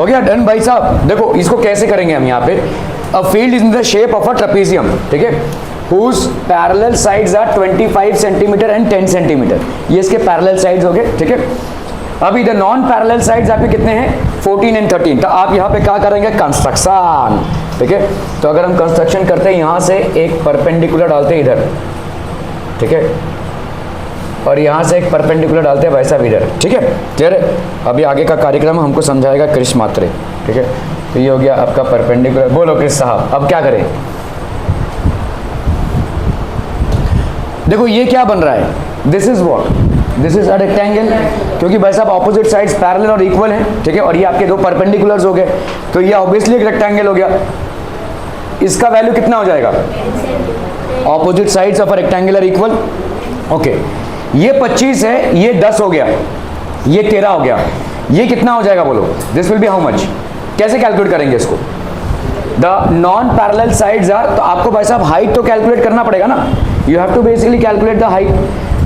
हो गया डन भाई साहब। देखो इसको कैसे करेंगे हम यहाँ पे, a field is in the shape of a trapezium, ठीक है, whose parallel sides are 25 centimetre and 10 centimetre, ये इसके पैरेलल साइड्स हो गए, ठीक है। अब इधर नॉन पैरेलल साइड्स आपके कितने हैं 14 एंड 13, तो आप यहाँ पे क्या करेंगे कंस्ट्रक्शन, ठीक है। तो अगर हम कंस्ट्रक्शन करते हैं यहाँ से एक परपेंडिकुलर डालते हैं इधर, ठीक है, और यहाँ से एक परपेंडिकुलर डालते हैं वैसा भी इधर, ठीक है। क्लियर है। अभी आगे का कार्यक्रम हमको समझाएगा कृष्ण मात्रे, ठीक है। तो ये हो गया आपका परपेंडिकुलर। बोलो कृष्ण साहब अब क्या करें। देखो ये क्या बन रहा है, this is what, this is a rectangle, क्योंकि भाई साहब ऑपोजिट साइड्स पैरेलल और इक्वल हैं, ठीक है, और ये आपके दो परपेंडिकुलर्स हो गए, तो ये ऑब्वियसली एक रेक्टेंगल हो गया। इसका वैल्यू कितना हो जाएगा, opposite sides of a rectangle are equal, okay. ये 25 है, ये 10 हो गया, ये 13 हो गया, ये कितना हो जाएगा बोलो, this will be how much. कैसे कैलकुलेट करेंगे इसको, the non parallel sides are, तो आपको भाई साहब हाइट तो कैलकुलेट करना पड़ेगा ना, you have to basically calculate the height,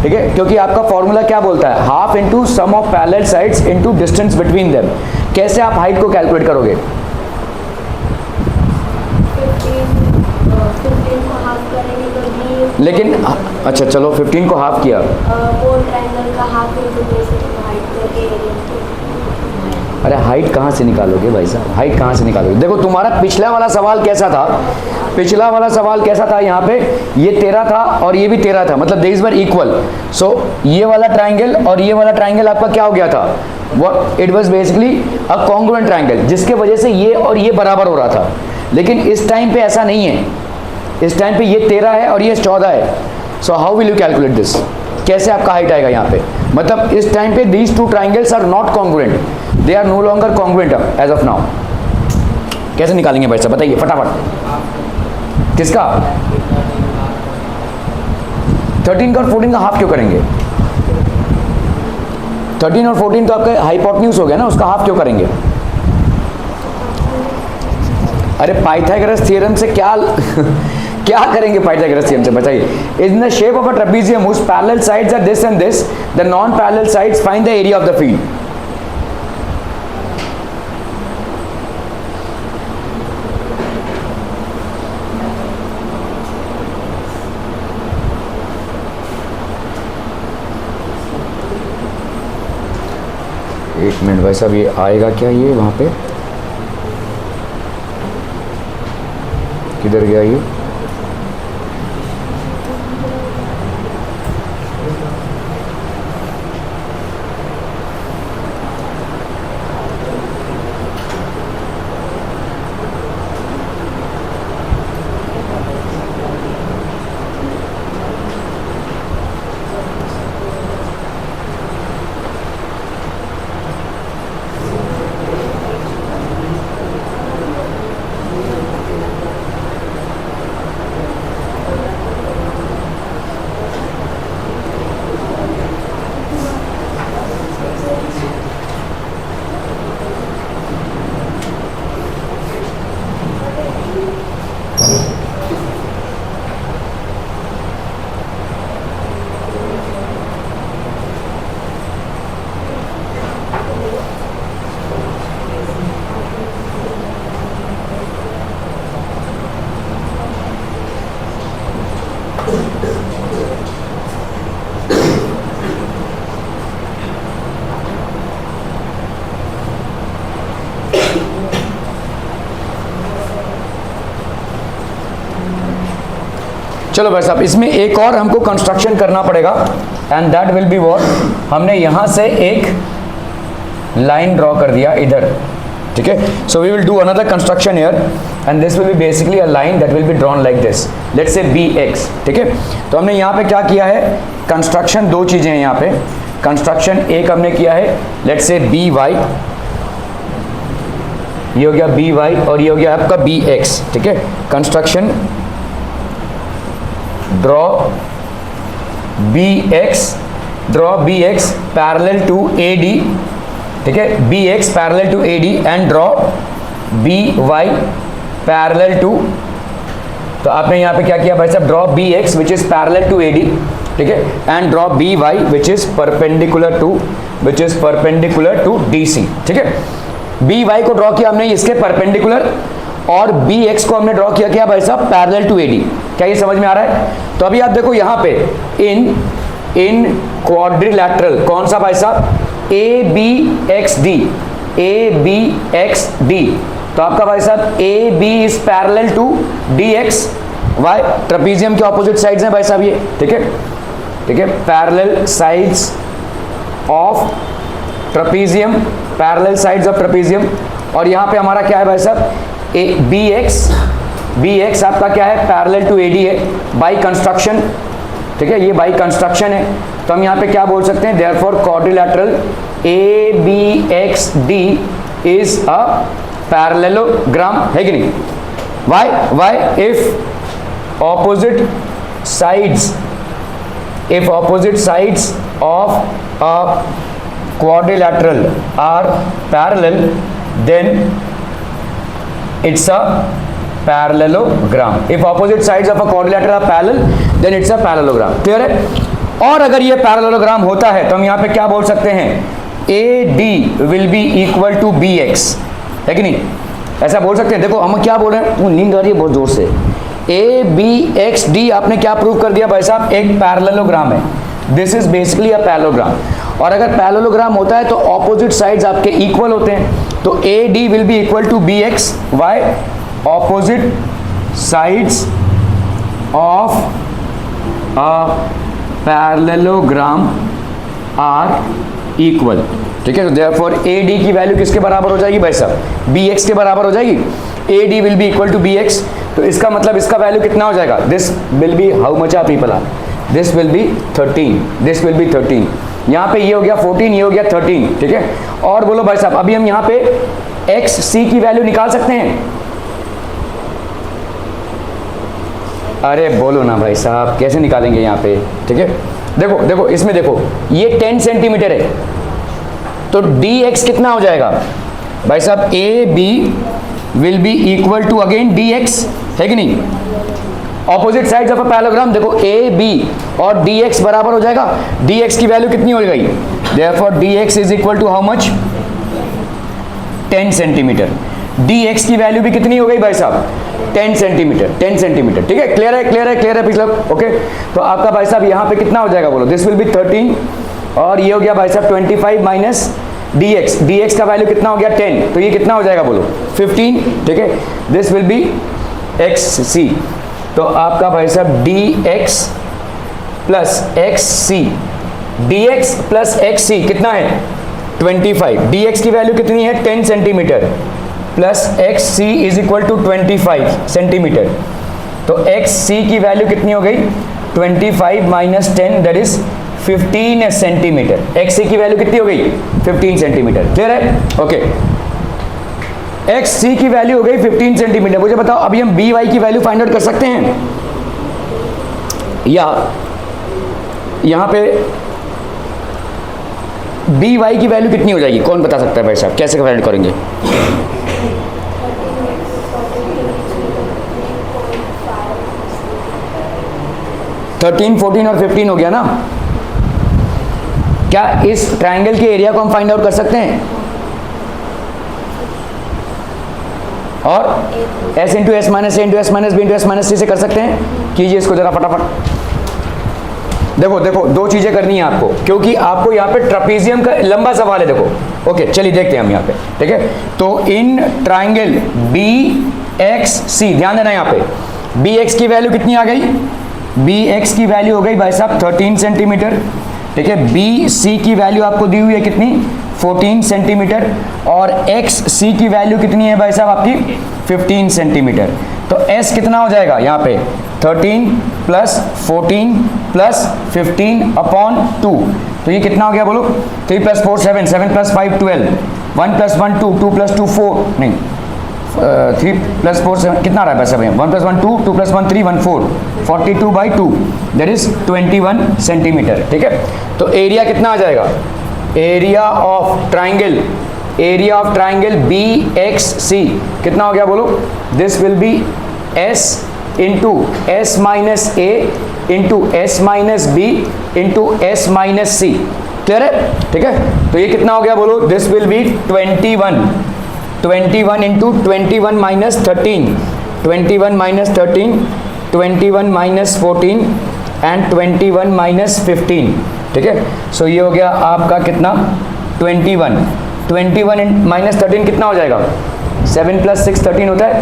ठीक है, क्योंकि आपका फॉर्मूला क्या बोलता है, half into sum of parallel sides into distance between them. कैसे आप हाइट को कैलकुलेट करोगे, 15 को हाफ करेंगे तो भी, लेकिन अच्छा चलो 15 को हाफ किया, फोर ट्रायंगल का हाफ इंटू बेसिक हाइट करके एरिया। अरे हाइट कहाँ से निकालोगे भाई साहब, हाइट कहाँ से निकालोगे। देखो तुम्हारा पिछला वाला सवाल कैसा था, पिछला वाला सवाल कैसा था, यहाँ पे ये 13 था और ये भी 13 था, मतलब दे इज वर इक्वल। सो ये वाला ट्राइंगल और ये वाला ट्राइंगल आपका क्या हो गया था, what it was basically a congruent triangle, जिसके वजह से ये और ये बराबर हो रहा था। लेकिन इस टाइम पे ऐसा नहीं है, इस टाइम पे ये 13 है और ये 14 है। So how will you calculate this, कैसे आपका हाइट आएगा यहाँ पे, मतलब इस टाइम पे these two triangles are not congruent, they are no longer congruent as of now. कैसे निकालेंगे भाई साहब बताइए फटाफट, किसका 13 का और 14 का हाफ क्यों करेंगे, 13 और 14 तो आपका हाइपोटेन्यूज हो गया ना, उसका हाफ क्यों करेंगे। अरे पाइथागोरस थ्योरम से क्या क्या करेंगे पाइथागोरस थ्योरम से बताइए। इन the shape of a trapezium whose parallel sides are this and this, the non parallel sides find the area of the field। एक मिनट भाई साहब, ये आएगा क्या, ये वहाँ पे किधर गया ये, चलो भाई साहब इसमें एक और हमको कंस्ट्रक्शन करना पड़ेगा, and that will be what, हमने यहाँ से एक लाइन ड्रॉ कर दिया इधर, ठीक है। So we will do another construction here, and this will be basically a line that will be drawn like this, let's say BX, ठीक है। तो हमने यहाँ पे क्या किया है, कंस्ट्रक्शन दो चीज़ें हैं यहाँ पे, कंस्ट्रक्शन एक हमने किया है लेट्स से BY, ये हो गया BY और ये हो गया आपका BX, ठीक है। Construction draw BX parallel to AD, ठीक है, BX parallel to AD and draw BY parallel to, तो आपने यहाँ पे क्या किया भाई साहब, draw BX which is parallel to AD, ठीक है, and draw BY which is perpendicular to DC, ठीक है। बी वाई को ड्रॉ किया हमने इसके परपेंडिकुलर, और बी एक्स को हमने ड्रॉ किया क्या भाई साहब, पैरेलल टू एडी। क्या ये समझ में आ रहा है? तो अभी आप देखो यहाँ पे इन क्वाड्रिलैटरल कौन सा भाई साहब, A B X D, A B X D, तो आपका भाई साहब A B is parallel to D X Y. Trapezium के ऑपोजिट साइड्स हैं भाई साहब ये, ठीक है, ठीक है, parallel sides of trapezium, parallel sides of trapezium. और यहाँ पे हमारा क्या है भाई साहब, ए बी एक्स आपका क्या है, पैरेलल टू एडी है बाई कंस्ट्रक्शन, ठीक है, ये बाई कंस्ट्रक्शन है। तो हम यहाँ पे क्या बोल सकते हैं, therefore quadrilateral A B X D is a parallelogram, है कि नहीं? Why if opposite sides of a quadrilateral are parallel, then it's a parallelogram. If opposite sides of a quadrilateral are parallel, then it's a parallelogram. Clear है? और अगर ये parallelogram होता है तो हम यहाँ पे क्या बोल सकते हैं, AD will be equal to BX, है कि नहीं? ऐसा बोल सकते हैं। देखो हम क्या बोल रहे हैं, वो नींद आ रही है बहुत जोर से। ABXD आपने क्या प्रूव कर दिया भाई साहब, एक पैरेललोग्राम है। This is basically a parallelogram. और अगर पैरेललोग्राम होता है तो ऑपोजिट साइड्स आपके इक्वल होते हैं, तो AD will be equal to BX, why opposite sides of a parallelogram are equal, ठीक है। तो देयरफॉर AD की वैल्यू किसके बराबर हो जाएगी भाई साहब, BX के बराबर हो जाएगी। AD will be equal to BX, तो इसका मतलब इसका वैल्यू कितना हो जाएगा, this will be, how much are people are, this will be 13, this will be 13। यहाँ पे ये हो गया 14, ये हो गया 13, ठीक है। और बोलो भाई साहब, अभी हम यहाँ पे XC की वैल्यू निकाल सकते हैं? अरे बोलो ना भाई साहब, कैसे निकालेंगे यहाँ पे, ठीक है। देखो देखो इसमें देखो, ये 10 सेंटीमीटर है, तो DX कितना हो जाएगा भाई साहब, AB will be equal to again DX, है कि नहीं? Opposite sides of a parallelogram, देखो AB और DX बराबर हो जाएगा। DX की वैल्यू कितनी हो गई, therefore DX is equal to how much, 10 centimetre. DX की वैल्यू भी कितनी हो गई भाई साहब, 10 सेंटीमीटर, 10 सेंटीमीटर, ठीक है। क्लियर है, क्लियर है, क्लियर है पिछला, ओके। तो आपका भाई साहब यहाँ पे कितना हो जाएगा बोलो, दिस विल बी 13, और ये हो गया भाई साहब 25 माइनस DX का वैल्यू कितना हो गया 10, तो ये कितना हो जाएगा बोलो 15, ठीक है। दिस विल बी XC, तो आपका भाई साहब DX plus XC, DX plus XC कितना है 25, DX की वैल्यू कितनी है 10 centimetre, plus XC is equal to 25 centimetre, तो XC की वैल्यू कितनी हो गई 25 minus 10, that is 15 centimetre. XC की वैल्यू कितनी हो गई 15 सेंटीमीटर, क्लियर है, ओके। XC की वैल्यू हो गई 15 सेंटीमीटर। मुझे बताओ अभी हम BY की वैल्यू फाइंड आउट कर सकते हैं, या यहाँ पे BY की वैल्यू कितनी हो जाएगी, कौन बता सकता है भाई साहब, कैसे फाइंड करेंगे? थर्टीन, 14 और 15 हो गया ना। क्या इस ट्रायंगल के एरिया को हम फाइंड आउट कर सकते हैं? और S into S minus A into S minus B into S minus C से कर सकते हैं। कीजिए इसको जरा फटाफट। देखो देखो दो चीजें करनी है आपको, क्योंकि आपको यहाँ पे ट्रेपीजियम का लंबा सवाल है। देखो ओके, चलिए देखते हैं हम यहाँ पे, ठीक है। तो इन ट्राइंगल बी एक्स सी, ध्यान देना यहाँ पे बी एक्स की वैल्यू कितनी आ गई, बी एक्स की वैल्यू हो गई भाई साहब 13 सेंटीमीटर, ठीक है। बी सी की वैल्यू आपको दी हुई है कितनी 14 सेंटीमीटर, और एक्स सी की वैल्यू कितनी है भाई साहब आपकी 15 सेंटीमीटर। तो एस कितना हो जाएगा यहाँ पे 13 प्लस 14 प्लस 15 अपॉन 2, तो ये कितना हो गया बोलो 3 प्लस 4 7, 7 प्लस 5 12, 1 प्लस 1 2, 2 प्लस 2 4, नहीं 3 प्लस 4 7, कितना आ रहा है पैसा भैया 1 plus 1 2, 2 plus 1 3 1 4, 42/2 that is 21 centimetre, ठीक है। तो एरिया कितना आ जाएगा, area of triangle, area of triangle B X C कितना हो गया बोलो, this will be S into S minus A into S minus B into S minus C, clear है, ठीक है। तो ये कितना हो गया बोलो, this will be 21 21 into 21 minus 13, 21 minus 13, 21 minus 14 and 21 minus 15, ठीक है। सो ये हो गया आपका कितना 21, 21 माइनस 13 कितना हो जाएगा 7 प्लस 6 13 होता है,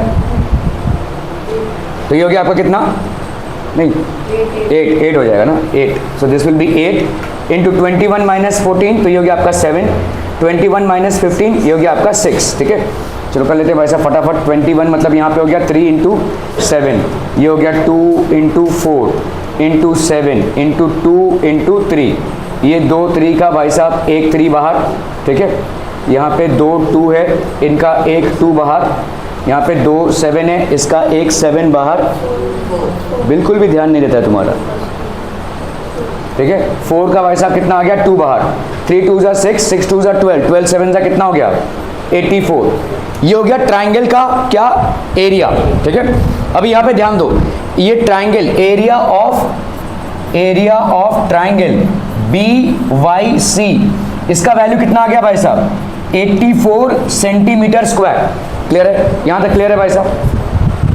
तो ये हो गया आपका कितना, नहीं 8 हो जाएगा ना 8। सो this will B 8 into 21 minus 14, तो ये हो गया आपका 7, 21 माइनस 15 ये हो गया आपका 6, ठीक है। चलो कर लेते हैं भाई साहब फटाफट। 21 मतलब यहाँ पे हो गया 3 इंटू 7, ये हो गया 2 इंटू 4 इंटू 7 इंटू 2 इंटू 3, ये 2 3 का भाई साहब 1 3 बाहर, ठीक है। यहाँ पे 2 2 है, इनका 1 2 बाहर, यहाँ पे 2 7 है, इसका 1 7 बाहर, बिल्कुल भी ध्यान नहीं देता है तुम्हारा, ठीक है। 4 का भाई साहब कितना आ गया 2 बाहर, 3 2 जा 6, 6 2 जा 12, 12 7 जा कितना हो गया 84। ये हो गया ट्राइंगल का क्या एरिया, ठीक है। अभी यहाँ पे ध्यान दो, ये triangle area of triangle BYC, इसका वैल्यू कितना आ गया भाई साहब 84 सेंटीमीटर स्क्वायर। क्लियर है, यहाँ तक क्लियर है भाई साहब,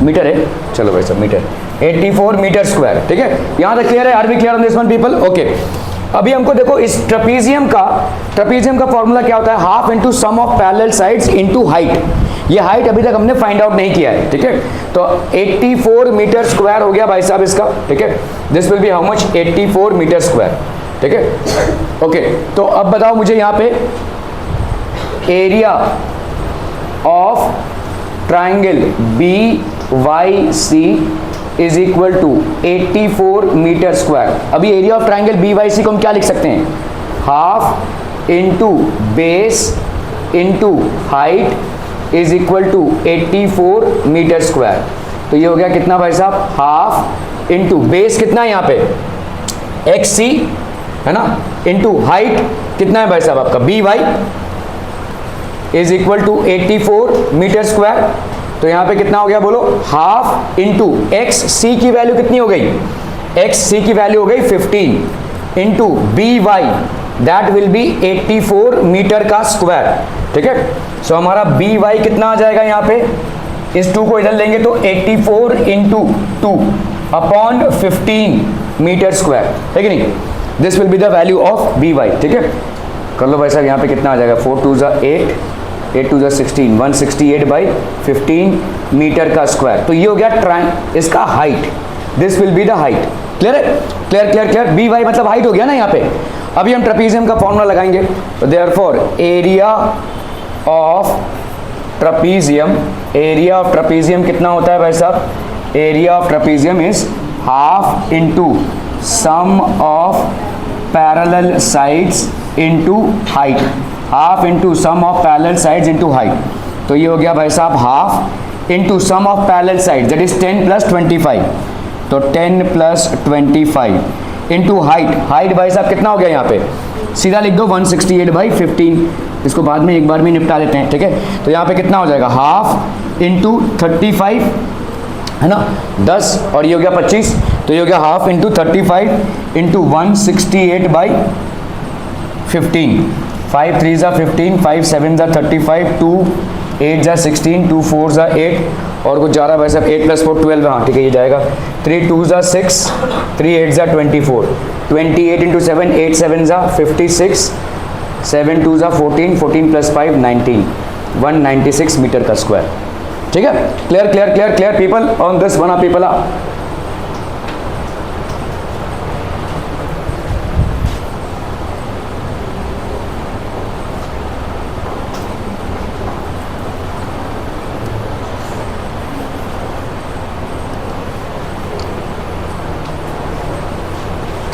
मीटर है, चलो भाई साहब मीटर 84 मीटर स्क्वायर, ठीक है। यहाँ तक क्लियर है, are we clear on this one people, okay. अभी हमको देखो इस ट्रेपीजियम का फॉर्मूला क्या होता है, half into sum of parallel sides into height. ये हाइट अभी तक हमने फाइंड आउट नहीं किया है, ठीक है। तो 84 मीटर स्क्वायर हो गया भाई साहब इसका, ठीक है। This will be how much 84 metre square, ठीक है, ओके। तो अब बताओ मुझे यहाँ पे area of triangle BYC is equal to 84 metre square. अभी एरिया ऑफ ट्राइंगल BYC को हम क्या लिख सकते हैं, half into base into height is equal to 84 metre square. तो ये हो गया कितना भाई साहब, हाफ इंटू बेस कितना है यहाँ पे XC है ना, इंटू हाइट कितना है भाई साहब आपका BY is equal to 84 metre square. तो यहाँ पे कितना हो गया बोलो, हाफ इंटू XC की वैल्यू कितनी हो गई, XC की वैल्यू हो गई 15 into BY that will be 84 metre का स्क्वायर, ठीक है। सो हमारा BY कितना आ जाएगा यहाँ पे, इस 2 को इधर लेंगे तो 84 इंटू 2 अपॉन 15 मीटर स्क्वायर, है कि नहीं। This will be the value of BY, ठीक है। कर लो भाई साहब, यहाँ पे कितना आ जाएगा 4 2 जा 8, 8 2 जा 16, 168 बाई 15 मीटर का स्क्वायर। तो ये हो गया इसका height, this will be the height. Clear है, क्लियर क्लियर क्लियर, BY मतलब हाइट हो गया ना यहाँ पे। अभी हम ट्रेपीजियम का फॉर्मूला लगाएंगे, तो देयरफॉर एरिया ऑफ ट्रेपीजियम कितना होता है भाई साहब, area of trapezium is half into sum of parallel sides into height, half into sum of parallel sides into height. तो ये हो गया भाई साहब half into sum of parallel sides that is 10 plus 25, तो 10 प्लस 25 इंटू हाइट भाई साहब कितना हो गया यहाँ पे, सीधा लिख दो 168 बाई 15, इसको बाद में एक बार में निपटा देते हैं, ठीक है। तो यहाँ पे कितना हो जाएगा, हाफ इंटू 35 है ना 10, और ये हो गया 25, तो ये हो गया हाफ इंटू 35 इंटू 168 बाई 15, 5 3 जा 15, 5 7 जा 35, 2 8 जा 16, 2 4 जा 8 और कुछ जा रहा है भाई साहब 8 प्लस 4 12, हाँ ठीक है ये जाएगा। 3 2 जा 6, 3 8 जा 24, 28 इंटू 7, 8 7 जा 56, 7 2 जा 14, 14 प्लस 5 19, 196 मीटर का स्क्वायर, ठीक है। Clear clear clear clear people on this one, people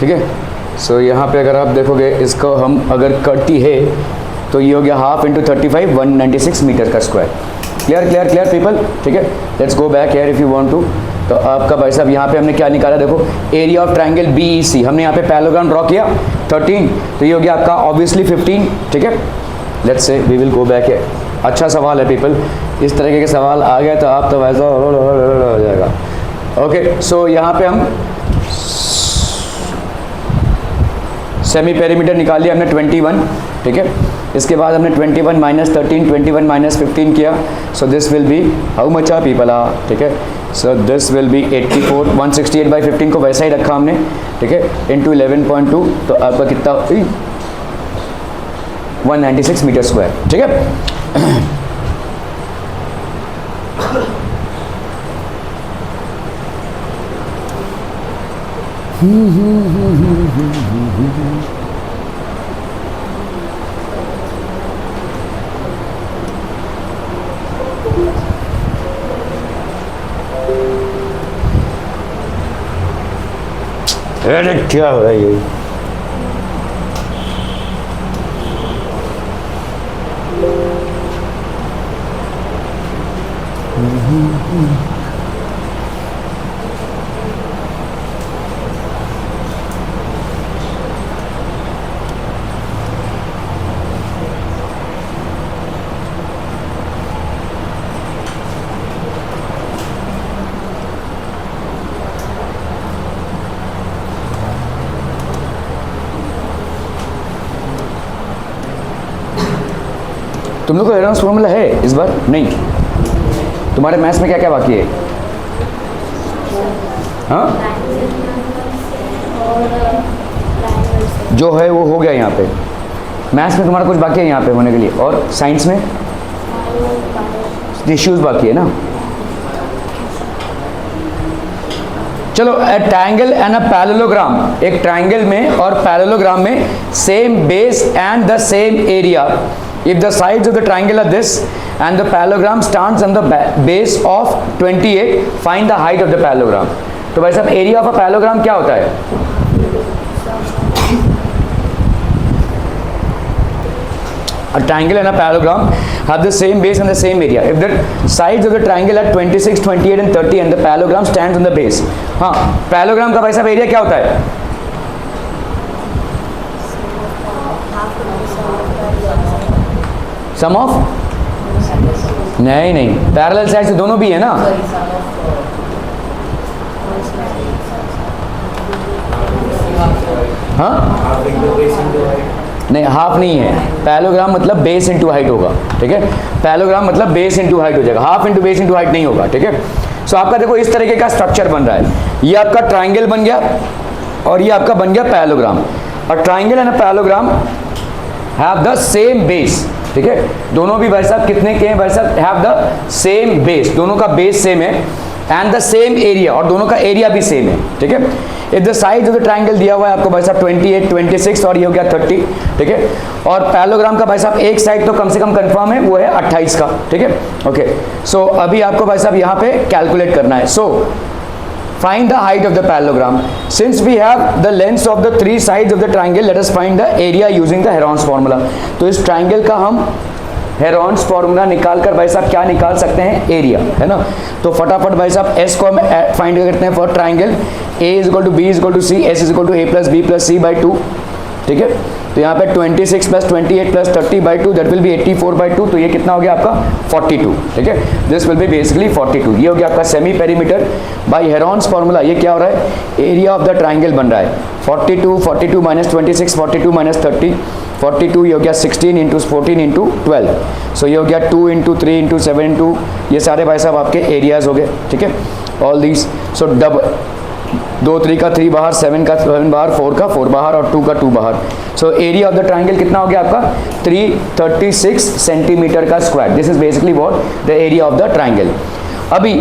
ठीक है। सो यहाँ पे अगर आप देखोगे इसको हम अगर करती है तो ये हो गया हाफ इंटू 35 196 मीटर का square. Clear clear clear people, ठीक है। Let's go back here if you want to. तो आपका भाई साहब यहाँ पे हमने क्या निकाला, देखो एरिया ऑफ ट्राइंगल BEC, हमने यहाँ पे पैरेललोग्राम ड्रॉ किया 13, तो ये हो गया आपका ऑब्वियसली 15, ठीक है। Let's say we will go back here. अच्छा सवाल है पीपल, इस तरीके के सवाल आ गए तो आप तो वैसा हो जाएगा। ओके सो यहाँ पे हम सेमी पेरीमीटर निकाल लिया हमने 21, ठीक है। इसके बाद हमने 21 माइनस 13, 21 माइनस 15 किया, so this will be how much uh people uh, ठीक है, सो दिस विल बी 84, 168/15 को वैसा ही रखा हमने, ठीक है, इंटू 11.2, तो आपका कितना 196 मीटर स्क्वायर, ठीक है। अरे क्या हो रहा है ये? तुम लोग को हेरोन्स फॉर्मूला है इस बार? नहीं। तुम्हारे मैथ्स में क्या क्या बाकी है? हाँ, जो है वो हो गया यहाँ पे। मैथ्स में तुम्हारा कुछ बाकी है यहाँ पे होने के लिए, और साइंस में इश्यूज बाकी है ना। चलो, ए ट्रायंगल एंड अ पैरेललोग्राम, एक ट्रायंगल में और पैरेललोग्राम में same base and the same area. If the sides of the triangle are this and the parallelogram stands on the base of 28, find the height of the parallelogram. तो भाई साहब area of a parallelogram क्या होता है? A triangle and a parallelogram have the same base and the same area. If the sides of the triangle are 26, 28 and 30 and the parallelogram stands on the base. हाँ, parallelogram का भाई साहब area क्या होता है? सम ऑफ, नहीं, parallel side से दोनों भी है ना। हाँ, नहीं, हाफ नहीं है। पैरेललोग्राम मतलब बेस इंटू हाइट होगा, ठीक है। पैरेललोग्राम मतलब बेस इंटू हाइट हो जाएगा, half into base into height नहीं होगा, ठीक है। सो आपका देखो इस तरीके का स्ट्रक्चर बन रहा है। ये आपका ट्राइंगल बन गया और ये आपका बन गया पैरेललोग्राम। और triangle and parallelogram have the same base, ठीक है। दोनों भी भाई साहब कितने के हैं भाई साहब? हैव द सेम बेस, दोनों का बेस सेम है, एंड द सेम एरिया, और दोनों का एरिया भी सेम है, ठीक है। If the side of the triangle दिया हुआ है आपको भाई साहब 28, 26 और ये हो गया 30, ठीक है। और पैरेललोग्राम का भाई साहब एक साइड तो कम से कम कंफर्म है, वो है 28 का, ठीक है। ओके, सो अभी आपको भाई साहब यहाँ पे कैलकुलेट करना है। सो find the height of the parallelogram. Since we have the lengths of the three sides of the triangle, let us find the area using the Heron's formula. तो इस ट्राइंगल का हम हेरॉन्स फॉर्मूला निकाल कर भाई साहब क्या निकाल सकते हैं? एरिया, है ना। तो फटाफट भाई साहब एस को हम फाइंड करते हैं for triangle. A is equal to B is equal to C, S is equal to A plus B plus C by 2, ठीक है। तो यहाँ पे 26 plus 28 plus 30 by 2 that will be 84/2, तो ये कितना हो गया आपका 42, ठीक है। This will be basically 42। ये हो गया आपका semi perimeter by Heron's formula. ये क्या हो रहा है? एरिया ऑफ द ट्राइंगल बन रहा है 42 माइनस 26, 42 माइनस 30, 42 ये हो गया 16 इंटू 14 इंटू 12, सो ये हो गया 2 इंटू 3 इंटू 7 इंटू, ये सारे भाई साहब आपके एरियाज हो गए, ठीक है। ऑल दीज, सो डबल 2 3 का 3 बाहर, 7 का 7 बाहर, 4 का 4 बाहर और 2 का 2 बाहर। So area of the triangle कितना हो गया आपका? 336 सेंटीमीटर का square. This is basically what the area of the triangle. अभी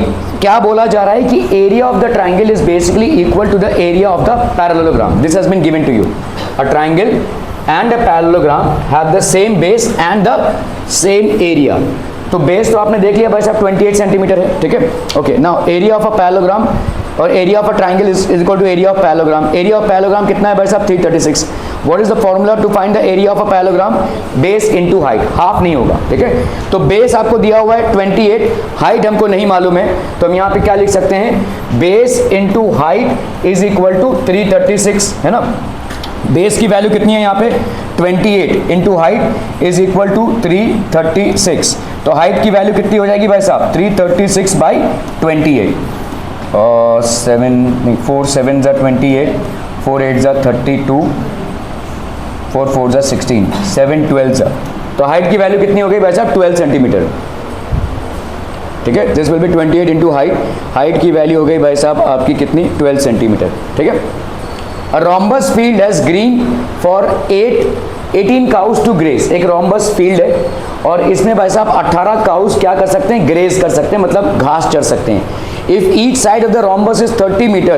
क्या बोला जा रहा है कि area of the triangle is basically equal to the area of the parallelogram. This has been given to you. A triangle and a parallelogram have the same base and the same area. तो base तो आपने देख लिया भाई साहब 28 centimetre है, ठीक है। Okay, now area of a parallelogram और area of a triangle is equal to area of parallelogram. Area of parallelogram कितना है भाई साहब? 336। What is the formula to find the area of a parallelogram? Base into height, half नहीं होगा, ठीक है। तो बेस आपको दिया हुआ है 28, हाइट हमको नहीं मालूम है, तो हम यहाँ पे क्या लिख सकते हैं? Base into height is equal to 336, है ना। बेस की वैल्यू कितनी है यहाँ पे? 28 into height is equal to 336। तो हाइट की वैल्यू कितनी हो जाएगी भाई साहब? 336 बाई 28 और 4 7 ज़ा 28, 4 8 ज़ा 32, 4 4 ज़ा 16, 7 12 ज़ा तो हाइट की वैल्यू कितनी हो गई भाई साहब 12 सेंटीमीटर, ठीक है। This will B 28 into height की वैल्यू हो गई भाई साहब आपकी कितनी 12 सेंटीमीटर, ठीक है। A rhombus field has green for 18 cows to graze, एक रोम्बस फील्ड है और इसमें भाई साहब 18 काउस क्या कर सकते हैं, ग्रेस कर सकते हैं, मतलब घास चर सकते हैं। If each side of the rhombus is 30 meter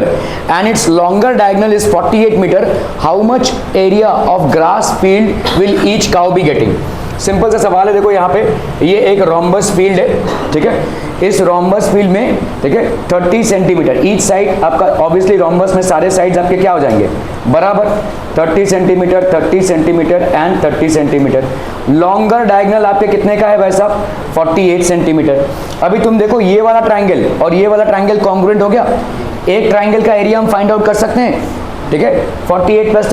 and its longer diagonal is 48 meter, how much area of grass field will each cow be getting? Simple सा सवाल है, देखो यहाँ पे ये एक रोम्बस फील्ड है, ठीक है। इस रोम्बस फील्ड में, ठीक है, 30 सेंटीमीटर ईच साइड आपका, ऑब्वियसली रोम्बस में सारे साइड्स आपके क्या हो जाएंगे बराबर, 30 centimetre 30 centimetre and 30 centimetre. Longer diagonal आपके कितने का है भाई साहब 48 सेंटीमीटर। अभी तुम देखो ये वाला ट्राइंगल और ये वाला ट्राइंगल कॉन्ग्रुएंट हो गया, एक ट्राइंगल का एरिया हम फाइंड आउट कर सकते हैं, ठीक है। 48 प्लस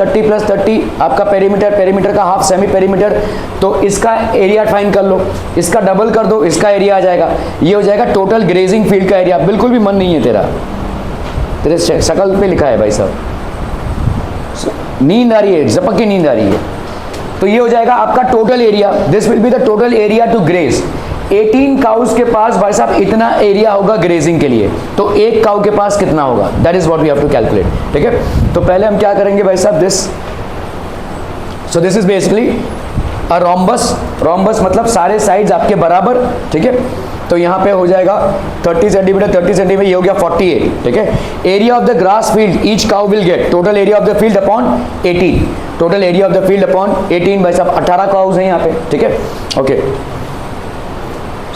30 आपका पेरीमीटर का हाफ सेमी पेरीमीटर, तो इसका एरिया फाइंड कर लो, इसका डबल कर दो, इसका एरिया आ जाएगा, ये हो जाएगा टोटल ग्रेजिंग फील्ड का एरिया। बिल्कुल भी मन नहीं है तेरे शकल पे लिखा है भाई साहब, नींद आ रही है, झपक की नींद आ रही है। तो ये हो जाएगा आपका total area, this will be the total area to graze. 18 cows के पास भाई साहब इतना एरिया होगा ग्रेजिंग के लिए, तो एक काउ के पास कितना होगा, that is what we have to calculate, ठीक है। तो पहले हम क्या करेंगे भाई साहब, this is basically a rhombus मतलब सारे साइड्स आपके बराबर, ठीक है। तो यहाँ पे हो जाएगा 30 सेंटीमीटर, ये हो गया 48, ठीक है। Area of the grass field each cow will get total area of the field upon 18, total area of the field upon 18 भाई साहब 18 काउस हैं यहाँ पे, ठीक है, ओके।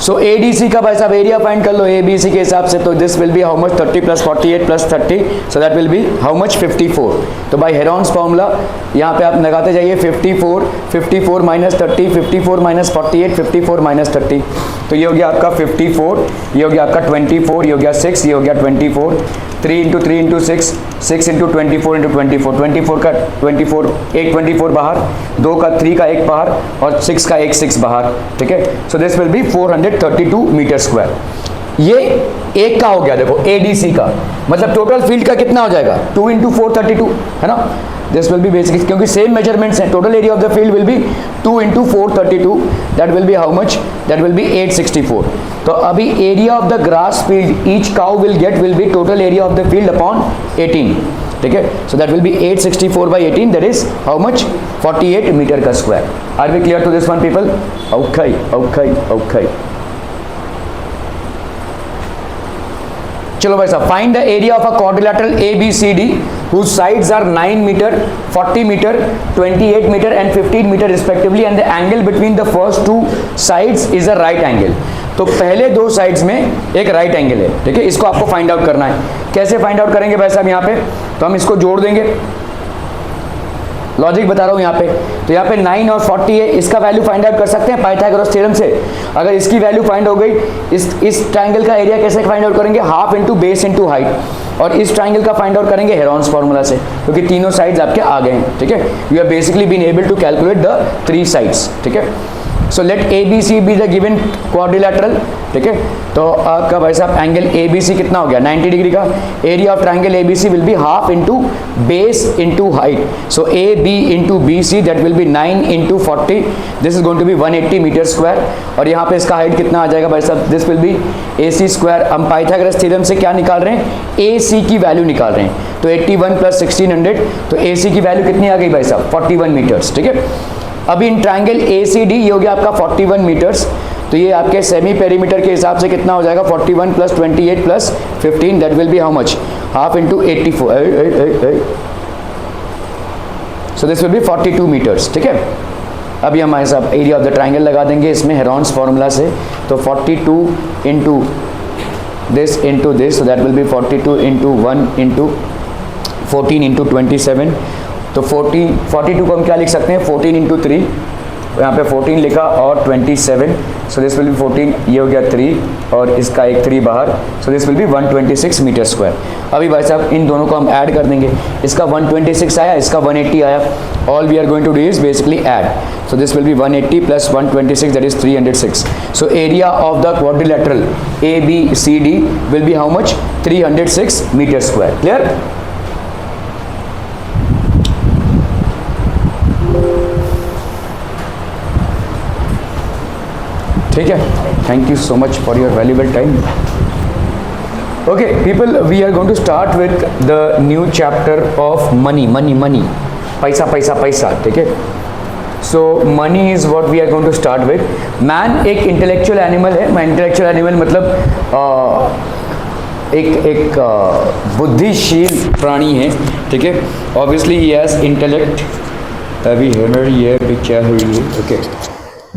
सो एडीसी का भाई साहब एरिया फाइंड कर लो एबीसी के हिसाब से, तो this will be how much 30 plus 48 plus 30, so that will be how much 54। तो बाय हेरॉन्स फॉर्मूला यहाँ पे आप लगाते जाइए 54 माइनस 30, 54 माइनस 48, 54 माइनस 30, तो ये हो गया आपका 54, ये हो गया आपका 24, ये हो गया 6, ये हो गया 24, 3 इंटू 3 इंटू 6, 6 इंटू 24 इंटू 24, 24 का 24, एक 24 बाहर, 2 का 3 का एक बाहर और 6 का एक 6 बाहर, ठीक है। So this will be 432 metre square. ये एक का हो गया, देखो एडीसी का मतलब टोटल फील्ड का कितना हो जाएगा 2 इंटू 432, है ना। दिस विल बी बेसिकली, क्योंकि सेम मेजरमेंट्स हैं, total area of the field will be 2 into 432, that will be how much, that will be 864। तो अभी area of the grass field each cow will get will be total area of the field upon 18, ठीक है। So that will be 864 by 18, that is how much 48 metre का square. Are we clear to this one people? Okay. चलो भाई साहब, find the area of a quadrilateral ABCD whose sides are 9 meter, 40 meter, 28 meter and 15 meter respectively and the angle between the first two sides is a right angle। तो पहले दो sides में एक right angle है, ठीक है। इसको आपको फाइंड आउट करना है। कैसे फाइंड आउट करेंगे भाई साहब, यहाँ पे तो हम इसको जोड़ देंगे, लॉजिक बता रहा हूँ यहाँ पे। तो यहाँ पे 9 और 40 है, इसका वैल्यू फाइंड आउट कर सकते हैं पाइथागोरस थ्योरम से। अगर इसकी वैल्यू फाइंड हो गई, इस ट्राइंगल का एरिया कैसे फाइंड आउट करेंगे, half into base into height, और इस ट्राइंगल का फाइंड आउट करेंगे हेरॉन्स फार्मूला से, क्योंकि तीनों साइड्स आपके आ गए हैं, ठीक है। You have basically been able to calculate the 3 sides, ठीक है। So let ABC be the given quadrilateral, ठीक है। तो आपका भाई साहब एंगल ABC कितना हो गया 90 डिग्री का। Area of triangle ABC will be half into base into height, so AB into BC that will be 9 into 40, this is going to be 180 metre square. और यहाँ पे इसका हाइट कितना आ जाएगा भाई साहब, this will B AC square. हम पाइथागोरस थ्योरम से क्या निकाल रहे हैं, AC की वैल्यू निकाल रहे हैं। तो 81 प्लस 1600, तो AC की वैल्यू कितनी आ गई भाई साहब 41 मीटर्स, ठीक है। अभी इन ट्राइंगल ACD ये हो गया आपका 41 मीटर्स, तो ये आपके सेमी पेरीमीटर के हिसाब से कितना हो जाएगा 41 plus 28 plus 15, that will be how much, half into 84, so this will be 42 metres, ठीक है। अभी हमारे साथ एरिया ऑफ द ट्राइंगल लगा देंगे इसमें हेरॉन्स फार्मूला से, तो 42 into this, so that will be 42 into 1 into 14 into 27, तो 42 को हम क्या लिख सकते हैं 14 इंटू 3, यहाँ पे 14 लिखा और 27, सो दिस विल बी 14, ये हो गया 3 और इसका एक 3 बाहर, so this will be 126 metre square. अभी भाई साहब इन दोनों को हम ऐड कर देंगे, इसका 126 आया, इसका 180 आया, all we are going to do is basically add, so this will be 180 plus 126 that is 306। So area of the quadrilateral ABCD will be how much 306 metre square. Clear? ठीक है, thank you so much for your valuable time. Okay, people, we are going to start with the new chapter of money. पैसा पैसा पैसा, ठीक है. So money is what we are going to start with. Man एक intellectual animal है. मैं intellectual animal मतलब एक बुद्धिशील प्राणी है, ठीक है. Obviously he has intellect. अभी हमारी ये भी क्या हुई है? Okay.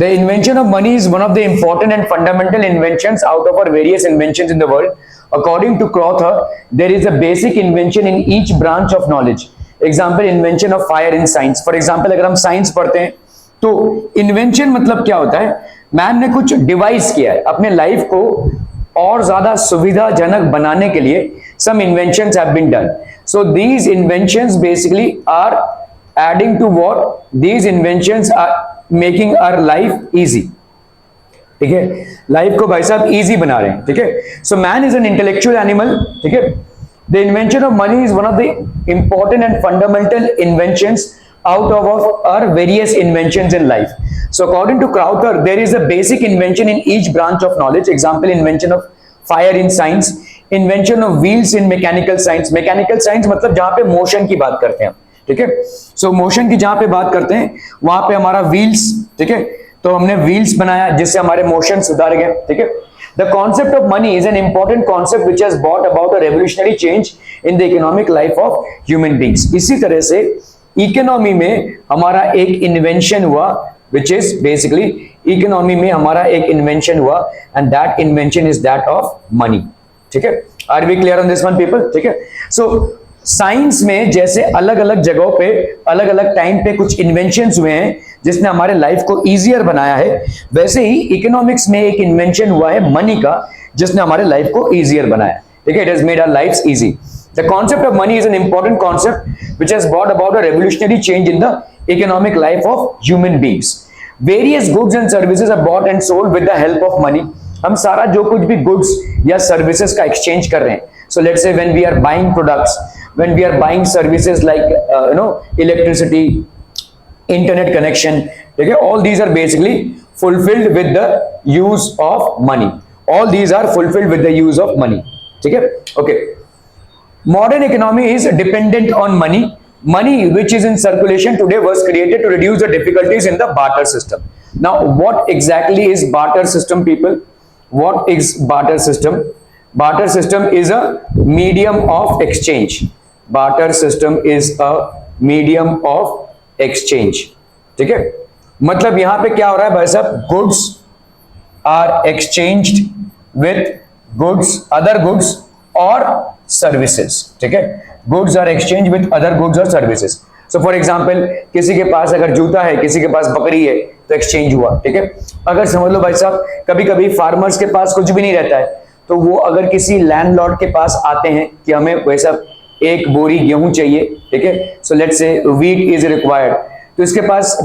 The invention of money is one of the important and fundamental inventions out of our various inventions in the world. According to Crowther, there is a basic invention in each branch of knowledge. Example, invention of fire in science. For example, अगर हम science पढ़ते हैं तो invention मतलब क्या होता है? Man ने कुछ डिवाइस किया है अपने लाइफ को और ज्यादा सुविधाजनक बनाने के लिए. some inventions have been done. So these inventions basically are adding to what? These inventions are making our life easy, ठीक है. लाइफ को भाई साहब इजी बना रहे हैं, ठीक है. So man is an intellectual animal, ठीक है. The invention of money is one of the important and fundamental inventions out of our various inventions in life. So according to Crowther, there is a basic invention in each branch of knowledge. Example, invention of fire in science, invention of wheels in mechanical science. Mechanical science मतलब जहाँ पे motion की बात करते हैं, ठीक है. सो motion की जहां पे बात करते हैं वहां पे हमारा व्हील्स, ठीक है. तो हमने व्हील्स बनाया जिससे हमारे मोशन सुधार गए, ठीक है. The concept of money is an important concept which has brought about a revolutionary change in the economic life of human beings. इसी तरह से इकोनॉमी में हमारा एक इन्वेंशन हुआ, which is basically इकोनॉमी में हमारा एक इन्वेंशन हुआ, and that invention is that of money, ठीक है. Are we clear on this one, people? ठीक है. So साइंस में जैसे अलग अलग जगहों पे अलग अलग टाइम पे कुछ इन्वेंशंस हुए हैं जिसने हमारे लाइफ को इजियर बनाया है, वैसे ही इकोनॉमिक्स में एक इन्वेंशन हुआ है मनी का जिसने हमारे लाइफ को इजियर बनाया, ठीक है. It has made our lives easy. The concept of money is an important concept which has brought about a revolutionary change in the economic life of human beings. Various goods and services are bought and sold with the help of money. हम सारा जो कुछ भी goods या services का exchange कर रहे हैं, so let's say when we are buying products, when we are buying services like electricity, internet connection, okay, all these are basically fulfilled with the use of money. All these are fulfilled with the use of money, okay. Okay, modern economy is dependent on money. Money which is in circulation today was created to reduce the difficulties in the barter system. Now what exactly is barter system, people? What is barter system? Barter system is a medium of exchange. Barter system is a medium of exchange, ठीक है. मतलब यहां पे क्या हो रहा है भाई साहब? Goods are exchanged with goods, other goods और सर्विसेज, ठीक है. Goods are exchange with other goods और सर्विसेज. सो फॉर एग्जाम्पल किसी के पास अगर जूता है, किसी के पास बकरी है, तो एक्सचेंज हुआ, ठीक है. अगर समझ लो भाई साहब कभी कभी फार्मर्स के पास कुछ भी नहीं रहता है, तो वो अगर किसी लैंडलॉर्ड के पास आते हैं कि हमें वैसा एक बोरी गेहूं चाहिए, ठीक है. सो लेट्स से व्हीट इज रिक्वायर्ड, तो इसके पास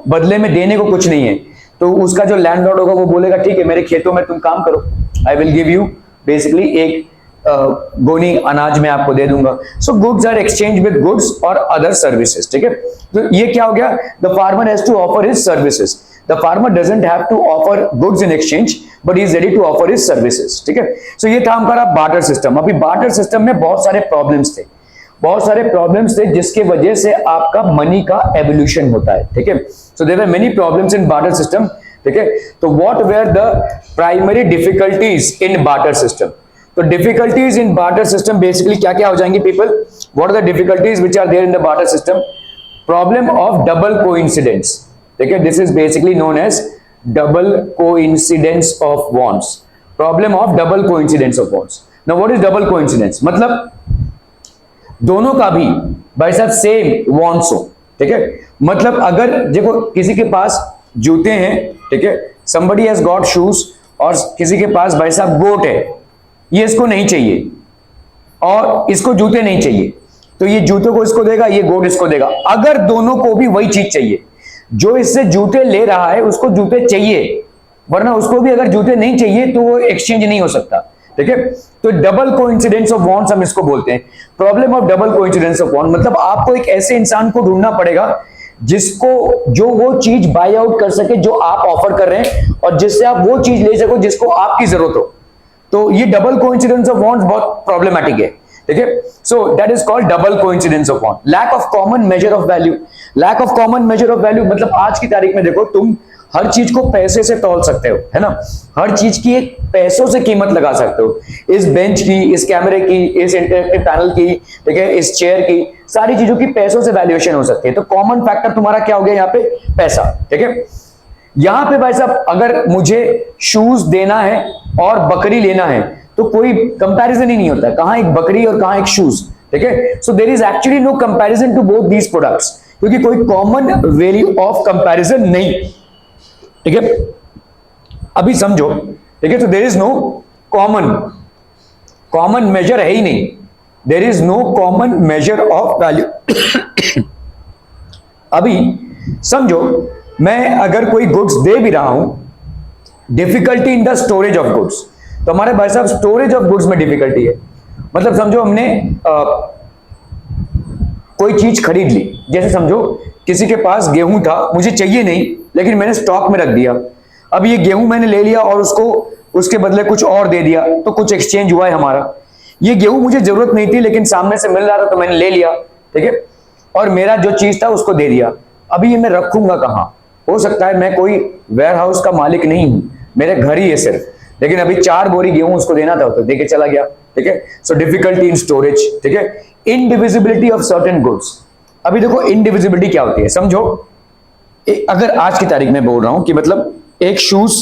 बदले में देने को कुछ नहीं है, तो उसका जो लैंडलॉर्ड होगा वो बोलेगा ठीक है मेरे खेतों में तुम काम करो, I will give you basically एक गोनी अनाज में आपको दे दूंगा. So goods are exchange with goods और अदर सर्विसेज, ठीक है. तो ये क्या हो गया? The farmer has to offer his services. The farmer doesn't have to offer goods in exchange but he is ready to offer his services, ठीक है. सो ये था हमारा बार्टर सिस्टम. अभी बार्टर सिस्टम में बहुत सारे प्रॉब्लम्स थे जिसके वजह से आपका मनी का एवोल्यूशन होता है, ठीक है. So there were many problems in barter system, ठीक है. तो what were the primary difficulties in barter system? तो difficulties in barter system basically क्या क्या हो जाएंगे people? What are the difficulties which are there in the barter system? Problem of double coincidence, ठीक है. This is basically known as double coincidence of wants. Problem of double coincidence of wants. Now what is double coincidence? मतलब दोनों का भी भाई साहब same wants हो, ठीक है. मतलब अगर देखो किसी के पास जूते हैं, ठीक है, somebody has got shoes, और किसी के पास भाई साहब गोट है, ये इसको नहीं चाहिए और इसको जूते नहीं चाहिए, तो ये जूते को इसको देगा, ये गोट इसको देगा. अगर दोनों को भी वही चीज चाहिए, जो इससे जूते ले रहा है उसको जूते चाहिए, वरना उसको भी अगर जूते नहीं चाहिए तो वो एक्सचेंज नहीं हो सकता, ठीक है. तो डबल कोइंसिडेंस ऑफ वॉन्ट्स हम इसको बोलते हैं. Problem of double coincidence of want मतलब आपको एक ऐसे इंसान को ढूंढना पड़ेगा जिसको जो वो चीज बाय आउट कर सके जो आप ऑफर कर रहे हैं और जिससे आप वो चीज ले सको जिसको आपकी जरूरत हो। तो ये डबल कोइंसिडेंस ऑफ वांट्स बहुत प्रॉब्लमेटिक है, ठीक है। So that is called double coincidence of want. Lack of common measure of value. Lack of common measure of value मतलब आज की तारीख में देखो, तुम हर चीज को पैसे से तौल सकते हो, है ना। हर चीज की एक पैसों से कीमत लगा सकते हो। इस बेंच की, इस कैमरे की, इस इंटरैक्टिव पैनल की, ठीक है, इस चेयर की, सारी चीजों की पैसों से वैल्यूएशन हो सकती है। तो कॉमन फैक्टर तुम्हारा क्या हो गया यहाँ पे? पैसा, ठीक है। यहां पे भाई साहब अगर मुझे शूज देना है और बकरी लेना है तो कोई कंपैरिजन ही नहीं होता, कहां एक बकरी और कहां एक शूज, ठीक है। So there is actually no comparison to both these products, क्योंकि कोई कॉमन वैल्यू ऑफ कंपैरिजन नहीं, ठीक है। अभी समझो, ठीक है। तो there is no common measure है ही नहीं, there is no common measure of value. अभी समझो, मैं अगर कोई गुड्स दे भी रहा हूं, difficulty in the storage of goods, तो हमारे भाई साहब स्टोरेज ऑफ गुड्स में डिफिकल्टी है। मतलब समझो हमने कोई चीज खरीद ली, जैसे समझो किसी के पास गेहूं था, मुझे चाहिए नहीं लेकिन मैंने स्टॉक में रख दिया। अब ये गेहूं मैंने ले लिया और उसको उसके बदले कुछ और दे दिया, तो कुछ एक्सचेंज हुआ है हमारा। ये गेहूं मुझे जरूरत नहीं थी लेकिन सामने से मिल रहा था तो मैंने ले लिया, ठीक है, और मेरा जो चीज था उसको दे दिया। अभी ये मैं रखूंगा कहां? हो सकता है मैं कोई वेयर हाउस का मालिक नहीं हूं, मेरे घर ही है सिर्फ, लेकिन अभी 4 बोरी गेहूं उसको देना था तो देके चला गया, ठीक है। सो डिफिकल्टी इन स्टोरेज, ठीक है। Indivisibility of certain goods. अभी देखो इनडिविजिबिलिटी क्या होती है, समझो अगर आज की तारीख में बोल रहा हूं कि मतलब एक शूज,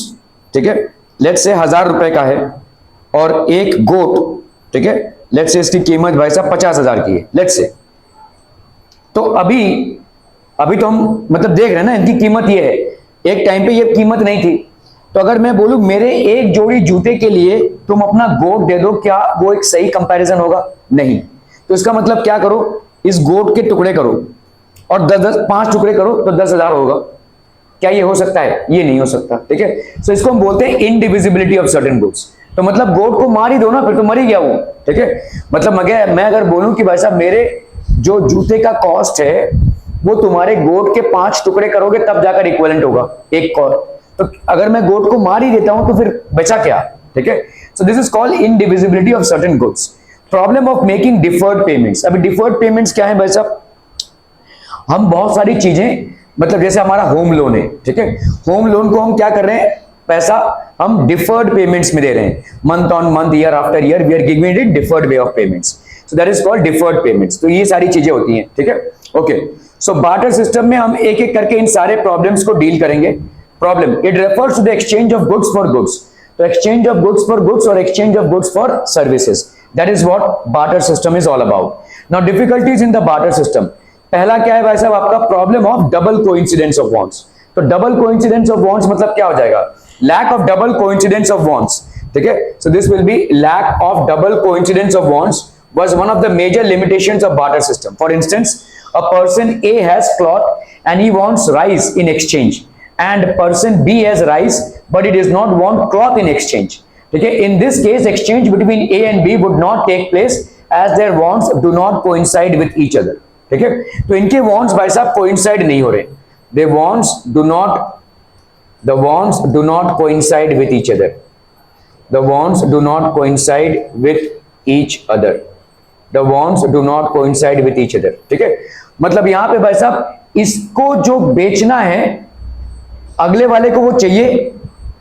ठीक है, लेट्स से 1000 रुपए का है और एक गोट, ठीक है, लेट्स से इसकी कीमत भाई साहब 50,000 की है, लेट्स से। तो अभी तो हम मतलब देख रहे हैं ना इनकी कीमत ये है, एक टाइम पे ये कीमत नहीं थी। तो अगर मैं बोलूं मेरे एक जोड़ी जूते के लिए तुम अपना गोट दे दो, क्या वो एक सही कंपैरिजन होगा? नहीं। तो इसका मतलब क्या करो, इस गोट के टुकड़े करो और 5 टुकड़े करो तो 10,000 होगा। क्या ये हो सकता है? ये नहीं हो सकता, ठीक है। सो इसको हम बोलते हैं इनडिविजिबिलिटी ऑफ सर्टेन गुड्स। तो मतलब गोट को मार ही दो ना, फिर तो मर ही गया वो, ठीक है। मतलब मैं अगर बोलूं कि भाई साहब मेरे जो जूते का कॉस्ट है वो तुम्हारे गोट के 5 टुकड़े करोगे तब जाकर इक्विवेलेंट होगा एक कॉस्ट, तो अगर मैं गोट को मार ही देता हूं तो फिर बचा क्या, ठीक है। So this is called indivisibility of certain goods. Problem of making deferred payments. अभी डिफर्ड पेमेंट्स क्या है भाई साहब? हम बहुत सारी चीजें, मतलब जैसे हमारा होम लोन है, ठीक है, होम लोन को हम क्या कर रहे हैं, पैसा हम डिफर्ड पेमेंट्स में दे रहे हैं, month on month, year after year we are giving it deferred way of payments. So that is called deferred payments. तो ये सारी चीजें होती हैं, ठीक है, ओके। सो बार्टर सिस्टम में हम एक एक करके इन सारे प्रॉब्लम्स को डील करेंगे। Problem, it refers to the exchange of goods for goods. तो exchange of goods for goods और exchange of goods for services, that is what barter system is all about. Now difficulties in the barter system. पहला क्या है भाई साहब आपका? Problem of double coincidence of wants. तो double coincidence of wants मतलब क्या हो जाएगा? Lack of double coincidence of wants, ठीक है। So this will be lack of double coincidence of wants was one of the major limitations of barter system. For instance, a person A has cloth and he wants rice in exchange, and person B has rice but he does not want cloth in exchange. Okay, in this case exchange between A and B would not take place as their wants do not coincide with each other. ठीक है, तो इनके wants भाई साहब coincide नहीं हो रहे, the wants do not coincide with each other. The wants do not coincide with each other. The wants do not coincide with each other. ठीक है, मतलब यहां पे भाई साहब इसको जो बेचना है अगले वाले को वो चाहिए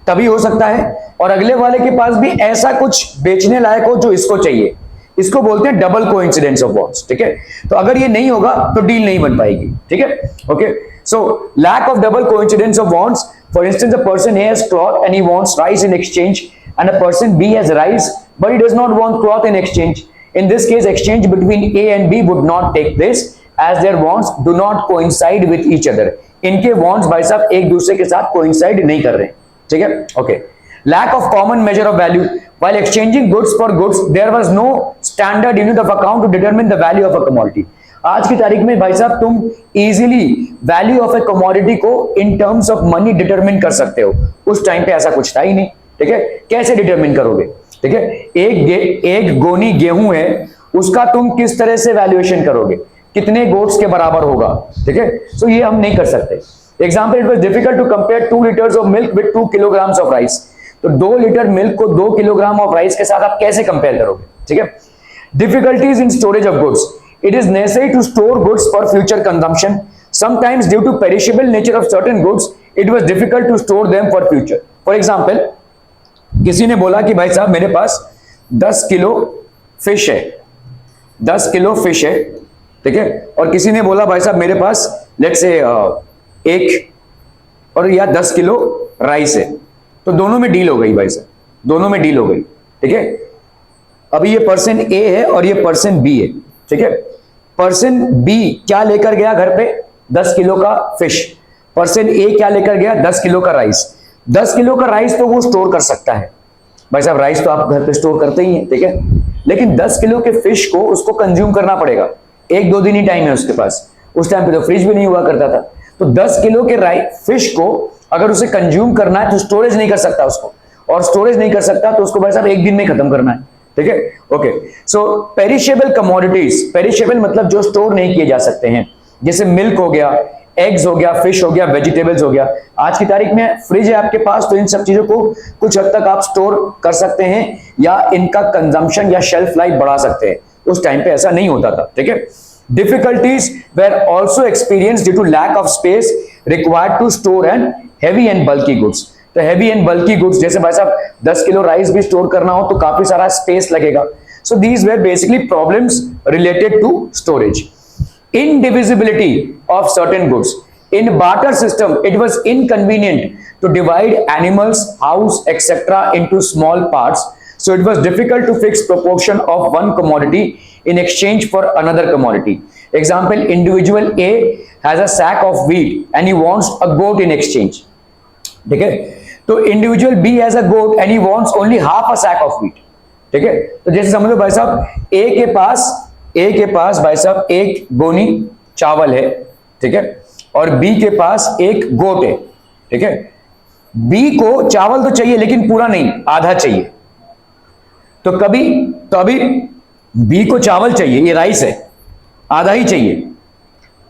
तभी हो सकता है, और अगले वाले के पास भी ऐसा कुछ बेचने लायक हो जो इसको चाहिए। इसको बोलते हैं डबल कोइंसिडेंस ऑफ वांट्स, ठीक है। तो अगर ये नहीं होगा तो डील नहीं बन पाएगी, ठीक है, okay. So lack of double coincidence of wants, for instance a person has cloth and he wants rice in exchange and a person B has rice but he does not want cloth in exchange. In this case exchange between A and B would not take place as their wants do not coincide with each other. इनके wants भाई साहब एक दूसरे के साथ coincide नहीं कर रहे, ठीक है, okay. Lack of common measure of value. While exchanging goods for goods there was no standard unit of account to determine the value of a commodity. आज की तारीख में भाई साहब तुम easily value of a commodity को in terms of money determine कर सकते हो, उस टाइम पे ऐसा कुछ था ही नहीं, ठीक है। कैसे डिटरमिन करोगे, ठीक है, एक गोनी गेहूं है उसका तुम किस तरह से वैल्यूएशन करोगे, कितने गोट्स के बराबर होगा, ठीक है। सो ये हम नहीं कर सकते। Example, it was difficult to compare 2 litres of milk with 2 kilograms of rice. तो 2 लीटर मिल्क को 2 किलोग्राम ऑफ राइस के साथ आप कैसे कंपेयर करोगे, ठीक है। Difficulties in storage of goods, it is necessary to store goods for future consumption, sometimes due to perishable nature of certain goods it was difficult to store them for future. For example, किसी ने बोला कि भाई साहब मेरे पास 10 kilo fish है, 10 kilo fish है, ठीक है, और किसी ने बोला भाई साहब मेरे पास लेट्स से 1 और या 10 किलो राइस है। तो दोनों में डील हो गई भाई साहब, दोनों में डील हो गई, ठीक है। अभी ये पर्सन ए है और ये पर्सन बी है, ठीक है। पर्सन बी क्या लेकर गया घर पे, 10 किलो का फिश। पर्सन ए क्या लेकर गया, 10 किलो का राइस। 10 किलो का राइस तो वो स्टोर कर सकता है भाई साहब, राइस तो आप घर पे स्टोर करते ही हैं, ठीक है। लेकिन 10 किलो के फिश को उसको कंज्यूम करना पड़ेगा, 1-2 दिन ही टाइम है उसके पास। उस टाइम पे तो फ्रिज भी नहीं हुआ करता था। तो 10 किलो के फिश को अगर उसे कंज्यूम करना है तो स्टोरेज नहीं कर सकता उसको, और स्टोरेज नहीं कर सकता तो उसको भाई साहब 1 दिन में खत्म करना है, ठीक है। ओके, सो पेरिशेबल कमोडिटीज, पेरिशेबल मतलब जो स्टोर नहीं किए जा सकते हैं, जैसे मिल्क हो गया, एग्स हो गया, फिश हो गया, वेजिटेबल्स हो गया। आज की तारीख में फ्रिज है आपके पास, तो इन सब चीजों को कुछ हद तक आप स्टोर कर सकते हैं या इनका कंजम्पशन या शेल्फ लाइफ बढ़ा सकते हैं। उस टाइम पे ऐसा नहीं होता था, ठीक है। Difficulties were also experience due to lack of space required to store and heavy and bulky goods. तो हेवी एंड बल्की गुड्स जैसे भाई साहब 10 किलो राइस भी स्टोर करना हो तो काफी सारा स्पेस लगेगा। So these were basically problems related to storage. Indivisibility of certain goods. In barter system, it was inconvenient to divide animals, house, etc. into small parts. So it was difficult to fix proportion of one commodity in exchange for another commodity. Example, individual A has a sack of wheat and he wants a goat in exchange. ठीक है, तो individual B has a goat and he wants only half a sack of wheat. ठीक है, तो जैसे समझ लो भाई साहब ए के पास भाई साहब 1 गोनी चावल है, ठीक है, और बी के पास 1 गोट है, ठीक है। बी को चावल तो चाहिए लेकिन पूरा नहीं, आधा चाहिए। तो अभी बी को चावल चाहिए, ये राइस है, आधा ही चाहिए।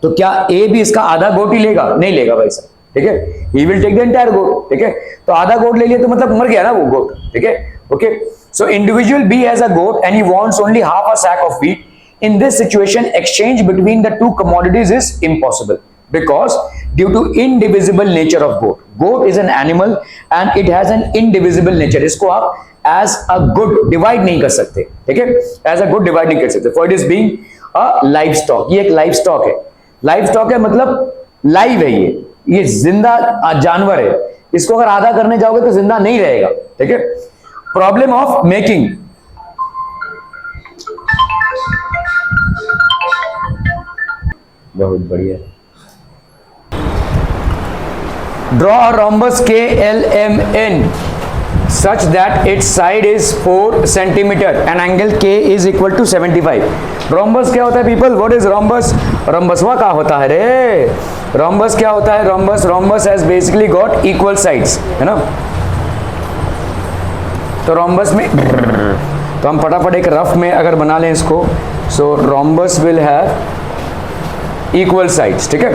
तो क्या ए भी इसका आधा गोट ही लेगा? नहीं लेगा भाई साहब, ठीक है। He will take the entire goat, ठीक है। तो आधा गोट ले लिया तो मतलब मर गया ना वो गोट, ठीक है। Okay, so individual B has a goat and he wants only half a sack of wheat. In this situation, exchange between the two commodities is impossible because due to indivisible nature of goat. Goat is an animal and it has an indivisible nature. इसको आप as a good divide नहीं कर सकते, ठीक है, as a good divide नहीं कर सकते. For it is being a livestock. ये एक livestock है. Livestock है मतलब live है, ये जिंदा जानवर है. इसको अगर आधा करने जाओगे तो जिंदा नहीं रहेगा, ठीक है. Problem of making. बहुत बढ़िया. Draw a rhombus KLMN such that its side is 4 centimeter and angle K is equal to 75. Rhombus क्या होता है people? What is rhombus? Rhombusवा क्या होता है रे? Rhombus क्या होता है? Rhombus has basically got equal sides, है ना? तो rhombus में तो हम फटाफट एक रफ में अगर बना लें इसको, so rhombus will have equal sides, ठीक है.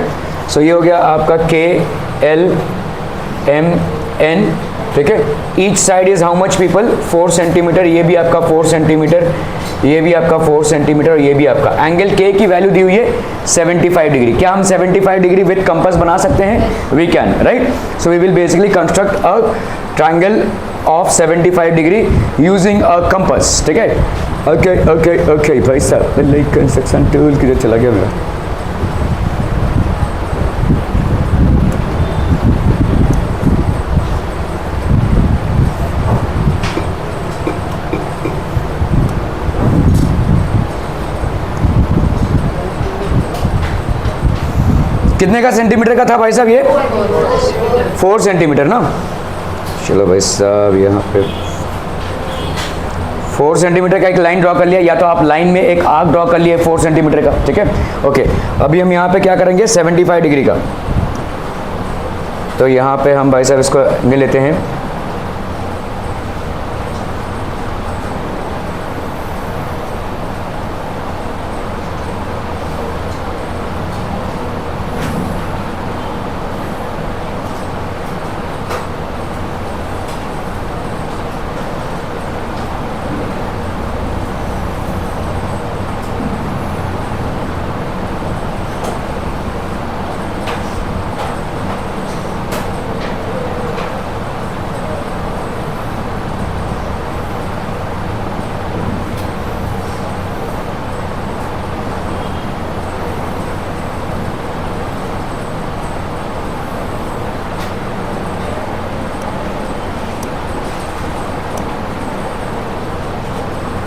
सो ये हो गया आपका KLMN, ठीक है. Each side is how much people? 4 centimetre. ये भी आपका 4 सेंटीमीटर, ये भी आपका 4 सेंटीमीटर और ये भी आपका. एंगल K की वैल्यू दी हुई है 75 डिग्री. क्या हम 75 डिग्री विद कंपास बना सकते हैं? We can, right. So we will basically construct a triangle of 75 degree using a compass, ठीक है. ओके ओके ओके भाई साहब, लाइक कंस्ट्रक्शन टूल किधर चला गया मेरा? कितने का सेंटीमीटर का था भाई साहब? ये 4 सेंटीमीटर ना. चलो भाई साहब यहाँ पे 4 सेंटीमीटर का एक लाइन ड्रॉ कर लिया, या तो आप लाइन में एक आर्क ड्रॉ कर लिए 4 सेंटीमीटर का, ठीक है. ओके, अभी हम यहाँ पे क्या करेंगे? 75 डिग्री का. तो यहाँ पे हम भाई साहब इसको ले लेते हैं.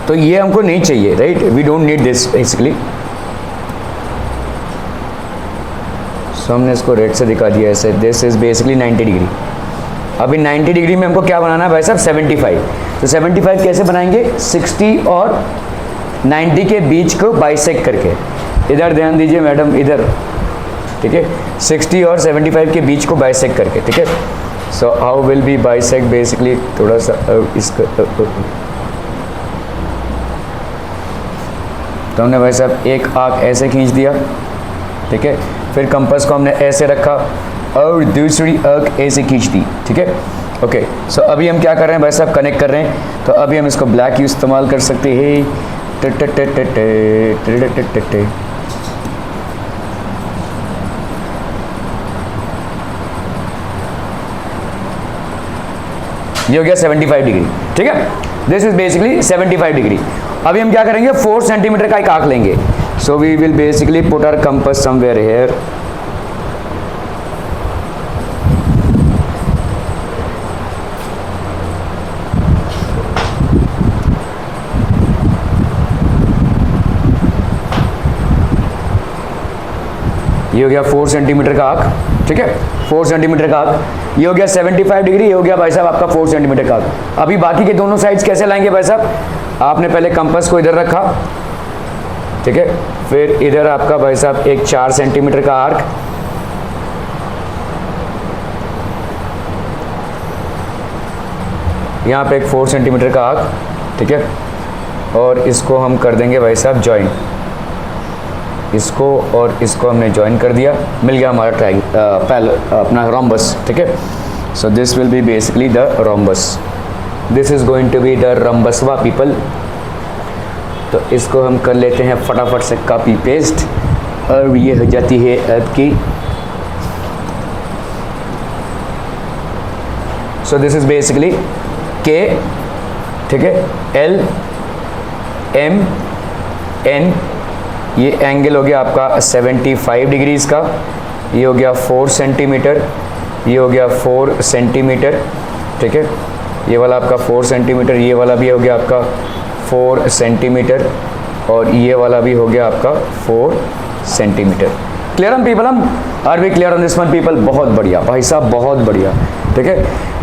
तो ये हमको नहीं चाहिए, right, we don't need this basically. So हमने इसको रेड से दिखा दिया ऐसे, दिस इज बेसिकली 90 डिग्री। अभी 90 डिग्री में हमको क्या बनाना है भाई साहब, 75। तो 75 कैसे बनाएंगे, 60 और 90 के बीच को बाइसेक्ट करके, इधर ध्यान दीजिए मैडम, इधर, ठीक है, 60 और 75 के बीच को बाइसेक्ट करके, ठीक है। So how will be bisect basically, थोड़ा सा इसका तो हमने भाई साहब एक आर्क ऐसे खींच दिया, ठीक है, फिर कंपास को हमने ऐसे रखा और दूसरी आर्क ऐसे खींच दी, ठीक है। ओके, सो अभी हम क्या कर रहे हैं भाई साहब, कनेक्ट कर रहे हैं। तो अभी हम इसको ब्लैक इस्तेमाल कर सकते हैं। ये हो गया 75 डिग्री, ठीक है, दिस इज बेसिकली 75 डिग्री। अभी हम क्या करेंगे, 4 सेंटीमीटर का एक आर्क लेंगे। So we will basically put our compass somewhere here. ये हो गया 4 सेंटीमीटर का आर्क, ठीक है, 4 सेंटीमीटर का आर्क। ये हो गया 75 डिग्री, ये हो गया भाई साहब आपका 4 सेंटीमीटर का आर्क। अभी बाकी के दोनों साइड्स कैसे लाएंगे भाई साहब, आपने पहले कंपास को इधर रखा, ठीक है, फिर इधर आपका भाई साहब एक 4 सेंटीमीटर का आर्क, यहाँ पे एक 4 सेंटीमीटर का आर्क, ठीक है, और इसको हम कर देंगे भाई साहब ज्वाइन, इसको और इसको हमने ज्वाइन कर दिया, मिल गया हमारा अपना रोम्बस, ठीक है। So this will be basically the rhombus, this is going to be the रोम्बसवा पीपल। तो इसको हम कर लेते हैं फटाफट से कॉपी पेस्ट, और ये हो जाती है आपकी। सो दिस इज बेसिकली के, ठीक है, एल एम एन, ये एंगल हो गया आपका 75 डिग्रीज का, ये हो गया 4 सेंटीमीटर, ये हो गया 4 सेंटीमीटर, ठीक है, ये वाला आपका 4 सेंटीमीटर, ये वाला भी हो गया आपका 4 सेंटीमीटर, और ये वाला भी हो गया आपका 4 centimetre. Clear on people, hmm are we clear on this one people? बहुत बढ़िया भाई साहब, बहुत बढ़िया, ठीक है।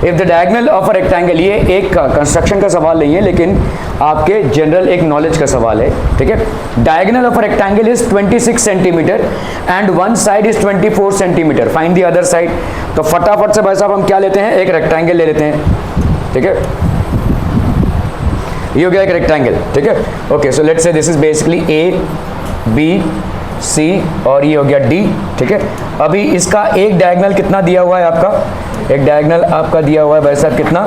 If the diagonal of a rectangle, ये एक कंस्ट्रक्शन का सवाल नहीं है, लेकिन आपके जनरल एक नॉलेज का सवाल है, ठीक है। Diagonal of a rectangle is 26 centimetre and one side is 24 centimetre, find the other side. तो फटाफट से भाई साहब हम क्या लेते हैं, एक रेक्टेंगल ले लेते हैं, ठीक है, ये हो गया एक रेक्टेंगल, ठीक है। Okay, so let's say this is basically A B C और ये हो गया डी, ठीक है। अभी इसका एक डायगोनल कितना दिया हुआ है आपका, एक डायगोनल आपका दिया हुआ है भाई साहब कितना,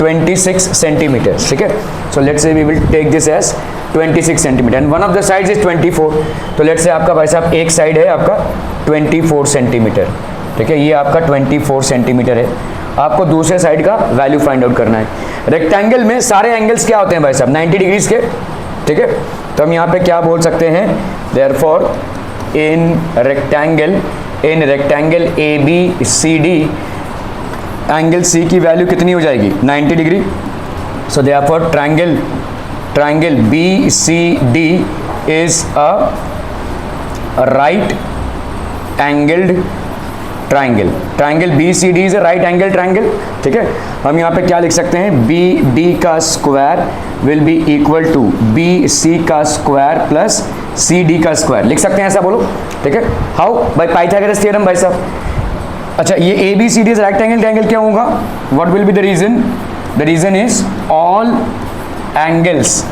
26 सेंटीमीटर, ठीक है। So let's say we will take this as 26 centimetre and one of the sides is 24। तो लेट्स से आपका भाई साहब एक साइड है आपका 24 सेंटीमीटर, ठीक है, ये आपका 24 सेंटीमीटर है। आपको दूसरे साइड का वैल्यू फाइंड आउट करना है। रेक्टेंगल में सारे एंगल्स क्या होते हैं भाई साहब, 90 डिग्रीज के, ठीक है। तो हम यहाँ पे क्या बोल सकते हैं, therefore in rectangle A B C D, angle C की वैल्यू कितनी हो जाएगी, 90 degree. So therefore triangle B C D is a right angled triangle, triangle B C D is a right angle triangle, ठीक है। हम यहाँ पे क्या लिख सकते हैं, बी डी का square will be equal to B C का स्क्वायर प्लस सी डी का स्क्वायर, लिख सकते हैं, ऐसा बोलो, ठीक है। हाउ, बाय पाइथागोरस थ्योरम भाई साहब। अच्छा, ये A B C D is right angle triangle क्यों होगा, what will be the reason, the reason is all angles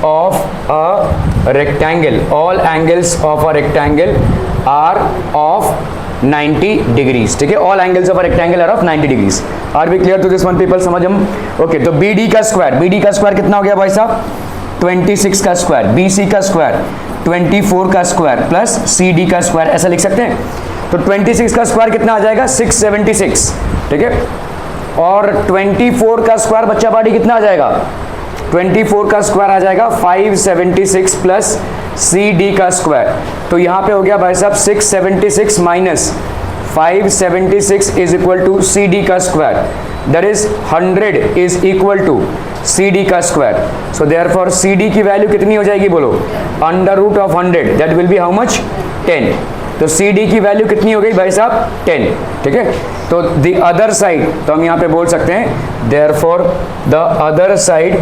of a rectangle, all angles of a rectangle are of 90 degrees, ठीक है, all angles of a rectangle are of 90 degrees. Are we clear to this one people? समझ हम? Okay, तो BD का square कितना हो गया भाई साहब, 26 का स्क्वायर, BC का स्क्वायर 24 का स्क्वायर प्लस CD का स्क्वायर, ऐसा लिख सकते हैं। तो 26 का स्क्वायर कितना आ जाएगा, 676, ठीक है, और 24 का स्क्वायर बच्चा पार्टी कितना आ जाएगा, 24 का स्क्वायर आ जाएगा 576 प्लस सी डी का स्क्वायर। तो यहाँ पे हो गया भाई साहब 676 minus 576 is equal to C D का square, that is 100 is equal to C D का square. So therefore C D की वैल्यू कितनी हो जाएगी बोलो, under root of 100, that will be how much, 10. तो सी डी की वैल्यू कितनी हो गई भाई साहब, 10. ठीक है, तो द अदर साइड, तो हम यहाँ पे बोल सकते हैं therefore the other side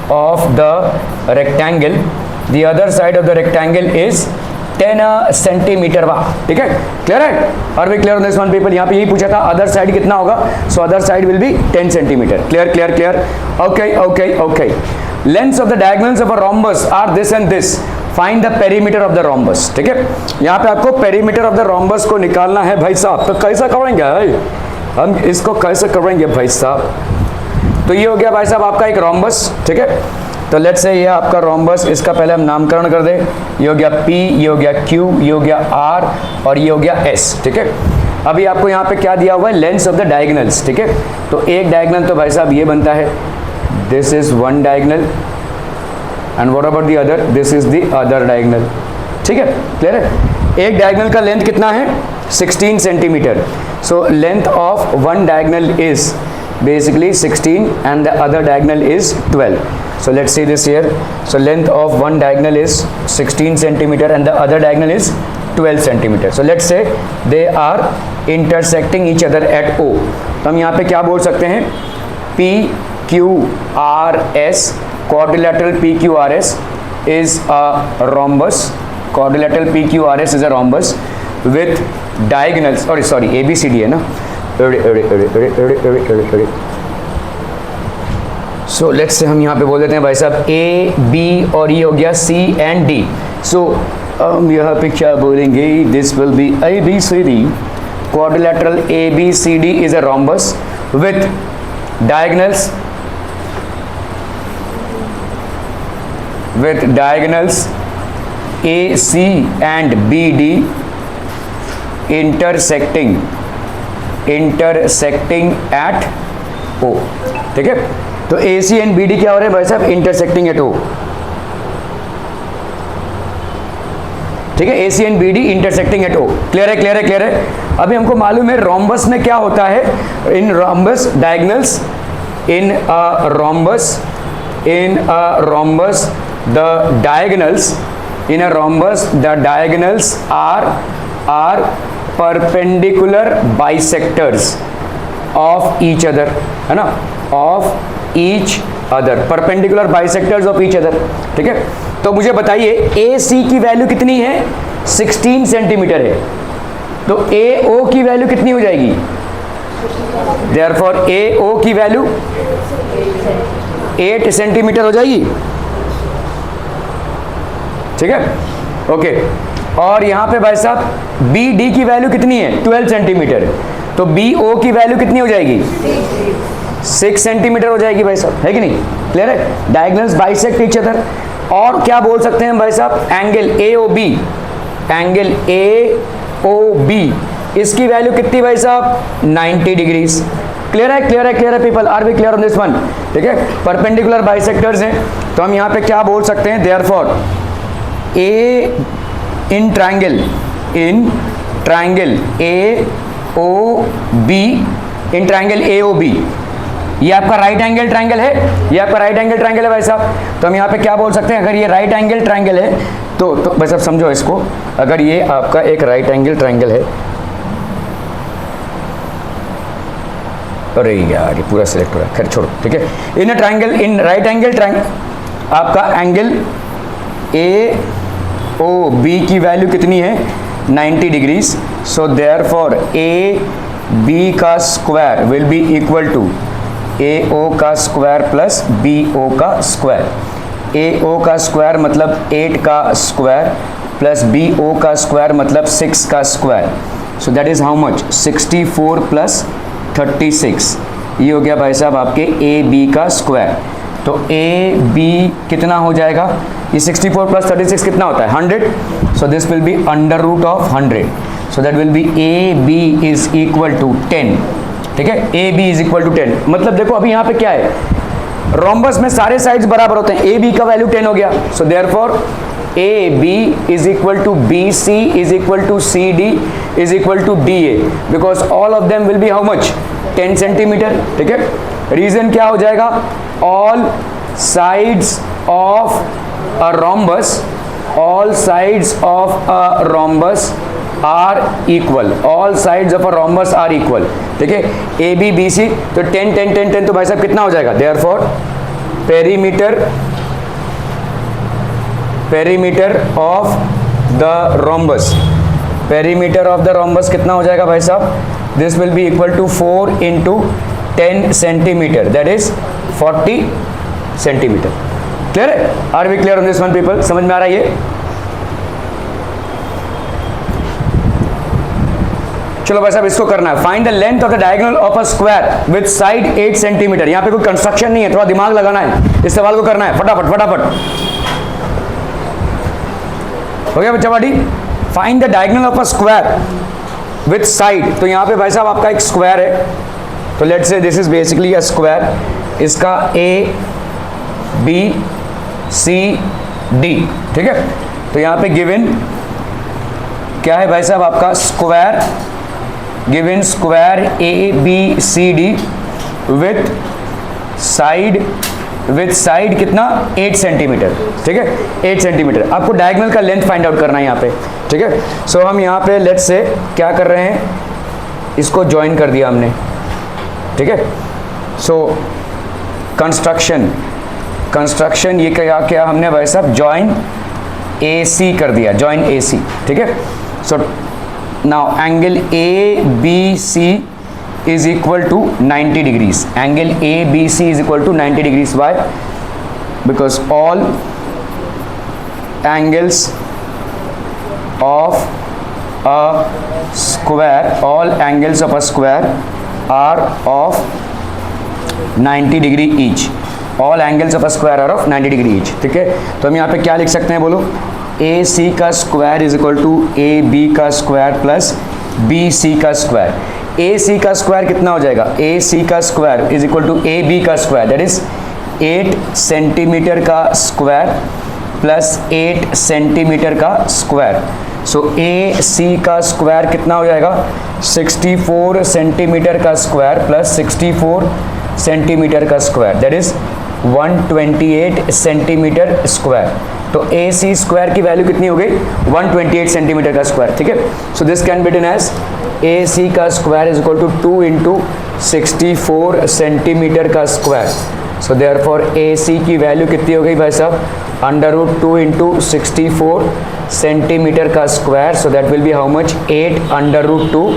of the rectangle, the other side of the rectangle is 10 centimetre. वाह, ठीक है, क्लियर है. और भी clear on this one people, यहाँ पे यही पूछा था अदर साइड कितना होगा, so other side will be 10 centimetre. Clear clear clear. Okay. Lengths of the diagonals of a rhombus are this and this, find the perimeter of the rhombus. ठीक है, यहाँ पे आपको पेरीमीटर ऑफ द रोम्बस को निकालना है भाई साहब. तो कैसा करेंगे हम इसको, कैसे करेंगे भाई साहब. तो ये हो गया भाई साहब आपका एक रोम्बस. ठीक है, तो लेट्स से ये आपका रोम्बस, इसका पहले हम नामकरण कर दें. ये हो गया P, ये हो गया Q, ये हो गया R और ये हो गया S. ठीक है, अभी आपको यहाँ पे क्या दिया हुआ है, लेंथ्स ऑफ द डायगोनल्स. ठीक है, तो एक डायगोनल तो भाई साहब ये बनता है, this is one diagonal, and what about the other, this is the other diagonal. ठीक है, क्लियर है. एक डायगोनल का लेंथ कितना है, 16 centimetre. So length of one diagonal is basically 16 and the other diagonal is 12. So let's see this here. So length of one diagonal is 16 centimeter and the other diagonal is 12 centimeter. So let's say they are intersecting each other at O. तो हम यहाँ पे क्या बोल सकते हैं, P Q R S, quadrilateral P Q R S is a rhombus. Quadrilateral P Q R S is a rhombus with diagonals, or sorry A B C D है ना. सो लेट्स से हम यहाँ पे बोल देते हैं भाई साहब A B और ये हो गया C एंड D. सो हम यहाँ पे क्या बोलेंगे, this will B A B C D. Quadrilateral A B C D is a rhombus with diagonals A C and B D intersecting at O. ठीक है, तो AC एंड BD क्या हो रहे हैं भाई साहब, इंटरसेक्टिंग एट O. ठीक है, AC and BD intersecting at O. Clear है, क्लियर है, क्लियर है. अभी हमको मालूम है रोम्बस में क्या होता है, in rhombus diagonals, in a rhombus the diagonals are perpendicular bisectors of each other, है ना, of each other, perpendicular bisectors of each other. ठीक है, तो मुझे बताइए AC की वैल्यू कितनी है, 16 सेंटीमीटर है, तो AO की वैल्यू कितनी हो जाएगी, therefore AO की वैल्यू 8 सेंटीमीटर हो जाएगी. ठीक है, ओके. और यहाँ पे भाई साहब BD की वैल्यू कितनी है, 12 सेंटीमीटर, तो BO की वैल्यू कितनी हो जाएगी, 6 सेंटीमीटर हो जाएगी भाई साहब, है कि नहीं. क्लियर है, डायगोनल्स बाइसेक्ट ईच अदर. और क्या बोल सकते हैं भाई साहब, एंगल AOB, इसकी वैल्यू कितनी भाई साहब, 90 डिग्रीज. क्लियर है, क्लियर है, क्लियर है people, are we clear on this one. ठीक है, परपेंडिकुलर बाइसेक्टर्स हैं, तो हम यहाँ पे क्या बोल सकते हैं, देयरफॉर in triangle AOB, ये आपका राइट एंगल ट्रायंगल है, ये आपका राइट एंगल ट्रायंगल है भाई साहब. तो हम यहाँ पे क्या बोल सकते हैं, अगर ये राइट एंगल ट्रायंगल है तो भाई साहब समझो इसको, अगर ये आपका एक राइट एंगल ट्रायंगल है, अरे यार ये पूरा सिलेक्ट हो रहा है, खैर छोड़ो. ठीक है, in a triangle, in right angle triangle आपका एंगल AOB की वैल्यू कितनी है, 90 डिग्रीज. सो देयरफॉर AB का square will be equal to AO का स्क्वायर प्लस BO का स्क्वायर. AO का स्क्वायर मतलब 8 का स्क्वायर प्लस BO का स्क्वायर मतलब 6 का square. So that is how much, 64 plus 36. ये हो गया भाई साहब आपके AB का स्क्वायर. तो AB कितना हो जाएगा, ये 64 प्लस 36 कितना होता है, 100. So this will be under root of 100. So that will be AB is equal to 10. ठीक है, AB इज इक्वल टू 10. मतलब देखो अभी यहाँ पे क्या है, रोम्बस में सारे साइड्स बराबर होते हैं, AB का वैल्यू 10 हो गया. So therefore A B is equal to B C is equal to C D is equal to D A, because all of them will be how much 10 centimetre. ठीक है, reason क्या हो जाएगा, all sides of a rhombus, all sides of a rhombus are equal, all sides of a rhombus are equal. ठीक है, A B B C, तो 10 10 10 10 तो भाई साहब कितना हो जाएगा, therefore perimeter of the rhombus, perimeter of the rhombus कितना हो जाएगा भाई साहब, this will be equal to 4 into 10 centimeter, that is 40 centimeter. Clear है, are we clear on this one people, समझ में आ रहा है ये. चलो भाई साहब इसको करना है, find the length of the diagonal of a square with side 8 centimetre. यहां पे कोई कंस्ट्रक्शन नहीं है, थोड़ा दिमाग लगाना है, इस सवाल को करना है फटाफट फटाफट. हो गया बच्चा party, find the diagonal of a square with side. तो यहां पे भाई साहब आपका एक स्क्वायर है, तो let's say this is basically a square, इसका ए बी सी डी. ठीक है, तो यहां पे गिवन क्या है भाई साहब आपका square, given square A B C D with side कितना 8 सेंटीमीटर. ठीक है, 8 सेंटीमीटर. आपको डायगोनल का लेंथ फाइंड आउट करना है यहाँ पे. ठीक है, सो हम यहाँ पे लेट्स से क्या कर रहे हैं, इसको ज्वाइन कर दिया हमने. ठीक है, सो कंस्ट्रक्शन ये क्या हमने भाई साहब ज्वाइन ए सी कर दिया, ज्वाइन ए सी. ठीक है, so now angle A B C is equal to 90 degrees. Angle A B C is equal to 90 degrees. Why, because all angles of a square are of 90 degree each. All angles of a square are of 90 degree each. ठीक है, तो हम यहाँ पे क्या लिख सकते हैं बोलो, ए सी का square is equal to A B का स्क्वायर प्लस बी सी का स्क्वायर. ए सी का स्क्वायर कितना हो जाएगा, ए सी का square is equal to A B का स्क्वायर, दैट इज 8 सेंटीमीटर का स्क्वायर प्लस 8 सेंटीमीटर का स्क्वायर. सो ए सी का स्क्वायर कितना हो जाएगा, 64 सेंटीमीटर का स्क्वायर प्लस 64 सेंटीमीटर का square, that is 128 centimetre square. तो ए सी स्क्वायर की वैल्यू कितनी हो गई, 128 सेंटीमीटर का स्क्वायर. ठीक है, so this can be written as A C का square is equal to 2 into 64 centimetre का square. So therefore A C की वैल्यू कितनी हो गई भाई साहब, √2 इंटू 64 सेंटीमीटर का square. So that will be how much, 8 √2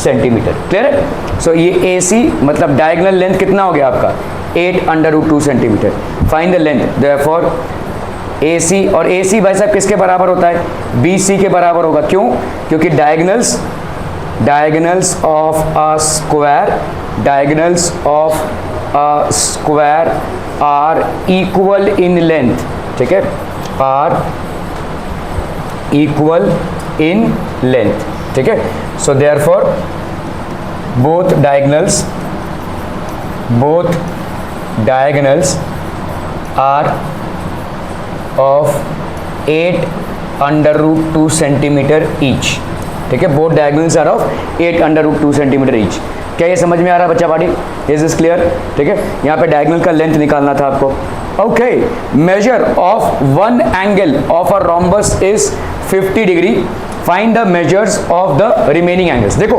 centimetre. Clear है, सो ये ए सी मतलब डायगोनल लेंथ कितना हो गया आपका, 8 √2 centimetre. Find the length, therefore A C, और ए सी भाई साहब किसके बराबर होता है, बी सी के बराबर होगा. क्यों, क्योंकि diagonals of a square are equal in length. ठीक है, आर इक्वल इन लेंथ. ठीक है, so therefore both diagonals are of 8 √2 centimetre each. ठीक है, both diagonals are of 8 √2 centimetre each. क्या ये समझ में आ रहा है बच्चा पार्टी, इज दिस क्लियर. ठीक है, यहाँ पे डायगोनल का लेंथ निकालना था आपको. Okay, measure of one angle of a rhombus is 50 degree. Find the measures of the remaining angles. देखो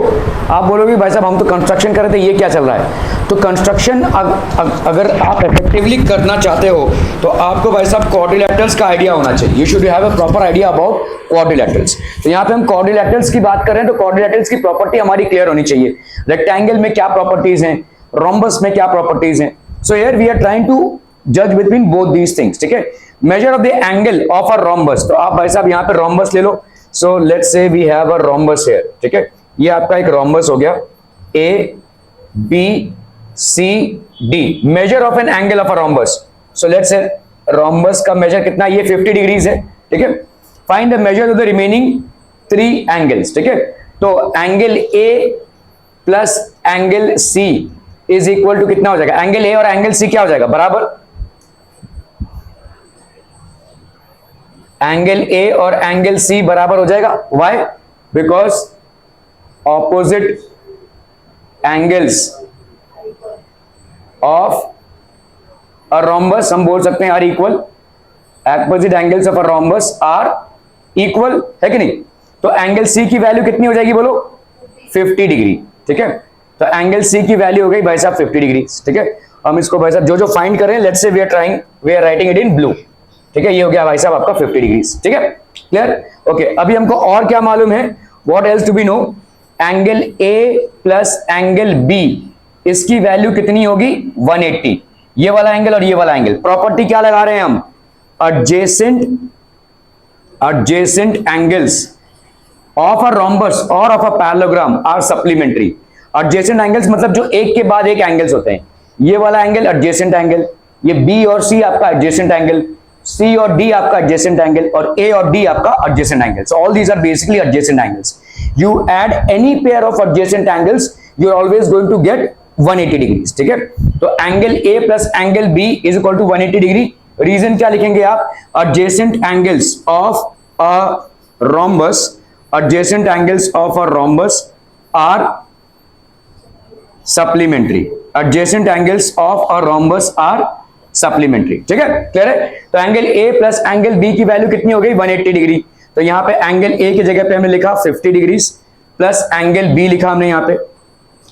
आप बोलोगे भाई साहब हम तो कंस्ट्रक्शन कर रहे थे, ये क्या चल रहा है. तो कंस्ट्रक्शन अगर आप इफेक्टिवली करना चाहते हो तो आपको भाई साहब क्वाड्रिलैटरल्स का आइडिया होना चाहिए. You should have a proper idea about quadrilaterals. तो यहाँ पे हम क्वाड्रिलैटरल्स की बात कर रहे हैं, तो क्वाड्रिलैटरल्स की प्रॉपर्टी हमारी क्लियर होनी चाहिए. रेक्टेंगल में क्या प्रॉपर्टीज हैं, रोम्बस में क्या प्रॉपर्टीज हैं. So here we are trying to जज बिटवीन बोथ दीज थिंग्स. ठीक है, measure of the angle of a rhombus. तो आप भाई साहब यहाँ पे रोम्बस ले लो. So let's say we have a rhombus here. ठीक है, ये आपका एक रोम्बस हो गया, A B C D. Measure of an angle of a rhombus. So let's say rhombus का मेजर कितना, ये 50 डिग्रीज है. ठीक है, find the measure of the remaining 3 angles. ठीक है, तो angle A plus angle C is equal to कितना हो जाएगा, एंगल ए और एंगल सी क्या हो जाएगा, बराबर. एंगल ए और एंगल सी बराबर हो जाएगा। Why? Because opposite angles of a rhombus, हम बोल सकते हैं are equal, opposite angles of a rhombus are equal, है कि नहीं? तो एंगल सी की वैल्यू कितनी हो जाएगी बोलो? 50 डिग्री। ठीक है, तो एंगल सी की वैल्यू हो गई भाई साहब 50 डिग्री। ठीक है, हम इसको भाई साहब जो जो फाइंड करें, let's say we are writing it in blue. ठीक है, ये हो गया भाई साहब आपका 50 डिग्री। ठीक है, क्लियर? ओके, अभी हमको और क्या मालूम है? What else to be know? Angle A plus angle B, इसकी वैल्यू कितनी होगी? 180। ये वाला एंगल और ये वाला एंगल, प्रॉपर्टी क्या लगा रहे हैं हम? adjacent angles of a rhombus or of a parallelogram are supplementary। adjacent angles मतलब जो एक के बाद एक एंगल्स होते हैं। ये वाला एंगल adjacent एंगल, ये B और C आपका adjacent एंगल, C और D आपका adjacent एंगल, और A और D आपका adjacent angle. So all these are basically adjacent angles। You add any pair of adjacent angles, you are always going to get 180 degrees। ठीक है, तो angle A plus angle B is equal to 180 degree. Reason क्या लिखेंगे आप? adjacent angles of a rhombus, adjacent angles of a rhombus are supplementary। adjacent angles of a rhombus are supplementary। ठीक है, clear है? तो angle A plus angle B की value कितनी हो गई? 180 डिग्री। तो यहां पे एंगल A की जगह पे हमने लिखा 50 डिग्री प्लस एंगल B लिखा हमने यहां पे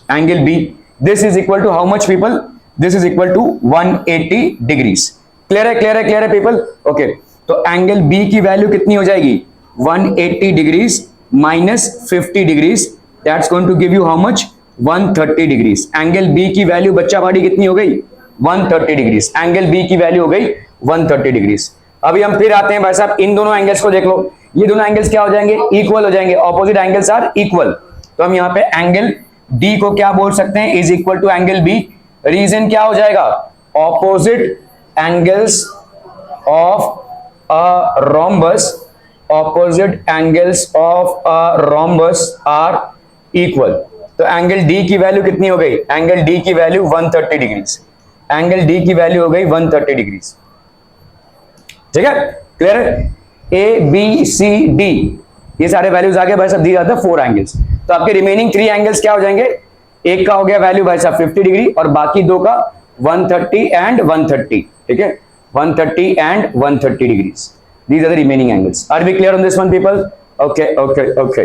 angle B। This is equal to how much people? This is equal to 180 degrees. Clear है, क्लियर है, क्लियर है पीपल? ओके, तो एंगल B की वैल्यू कितनी हो जाएगी? 180 degrees minus 50 degrees, that's going to give you how much? 130 degrees. Angle B की value बच्चा बाड़ी कितनी हो गई? 130 डिग्रीज। एंगल B की वैल्यू हो गई 130 डिग्रीज। अभी हम फिर आते हैं भाई साहब, इन दोनों एंगल्स को देख लो, ये दोनों एंगल्स क्या हो जाएंगे? इक्वल हो जाएंगे। ऑपोजिट एंगल्स आर इक्वल, तो हम यहाँ पे एंगल D को क्या बोल सकते हैं? Is equal to angle B। Reason क्या हो जाएगा? Opposite angles of a rhombus, opposite angles of a rhombus are equal. तो एंगल D की वैल्यू कितनी हो गई? एंगल D की वैल्यू 130 डिग्रीज। एंगल D की वैल्यू हो गई 130 डिग्रीज। ठीक है, क्लियर है? A B C D ये सारे वैल्यूज आगे भाई साहब दिए जाते हैं 4 एंगल्स। तो आपके रिमेनिंग 3 एंगल्स क्या हो जाएंगे? एक का हो गया वैल्यू भाई साहब 50 डिग्री और बाकी दो का 130 एंड 130। ठीक है, 130 and 130 degrees. These are the remaining angles. Are we clear on this one, people? Okay, okay, okay.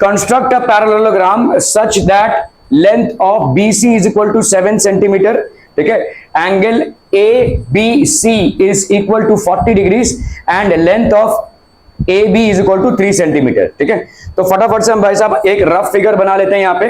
Construct a parallelogram such that length of BC is equal to 7 centimeter. ठीक है, angle ABC is equal to 40 degrees and length of AB is equal to 3 centimeter। ठीक है, तो फटाफट से हम भाई साहब एक रफ फिगर बना लेते हैं यहाँ पे,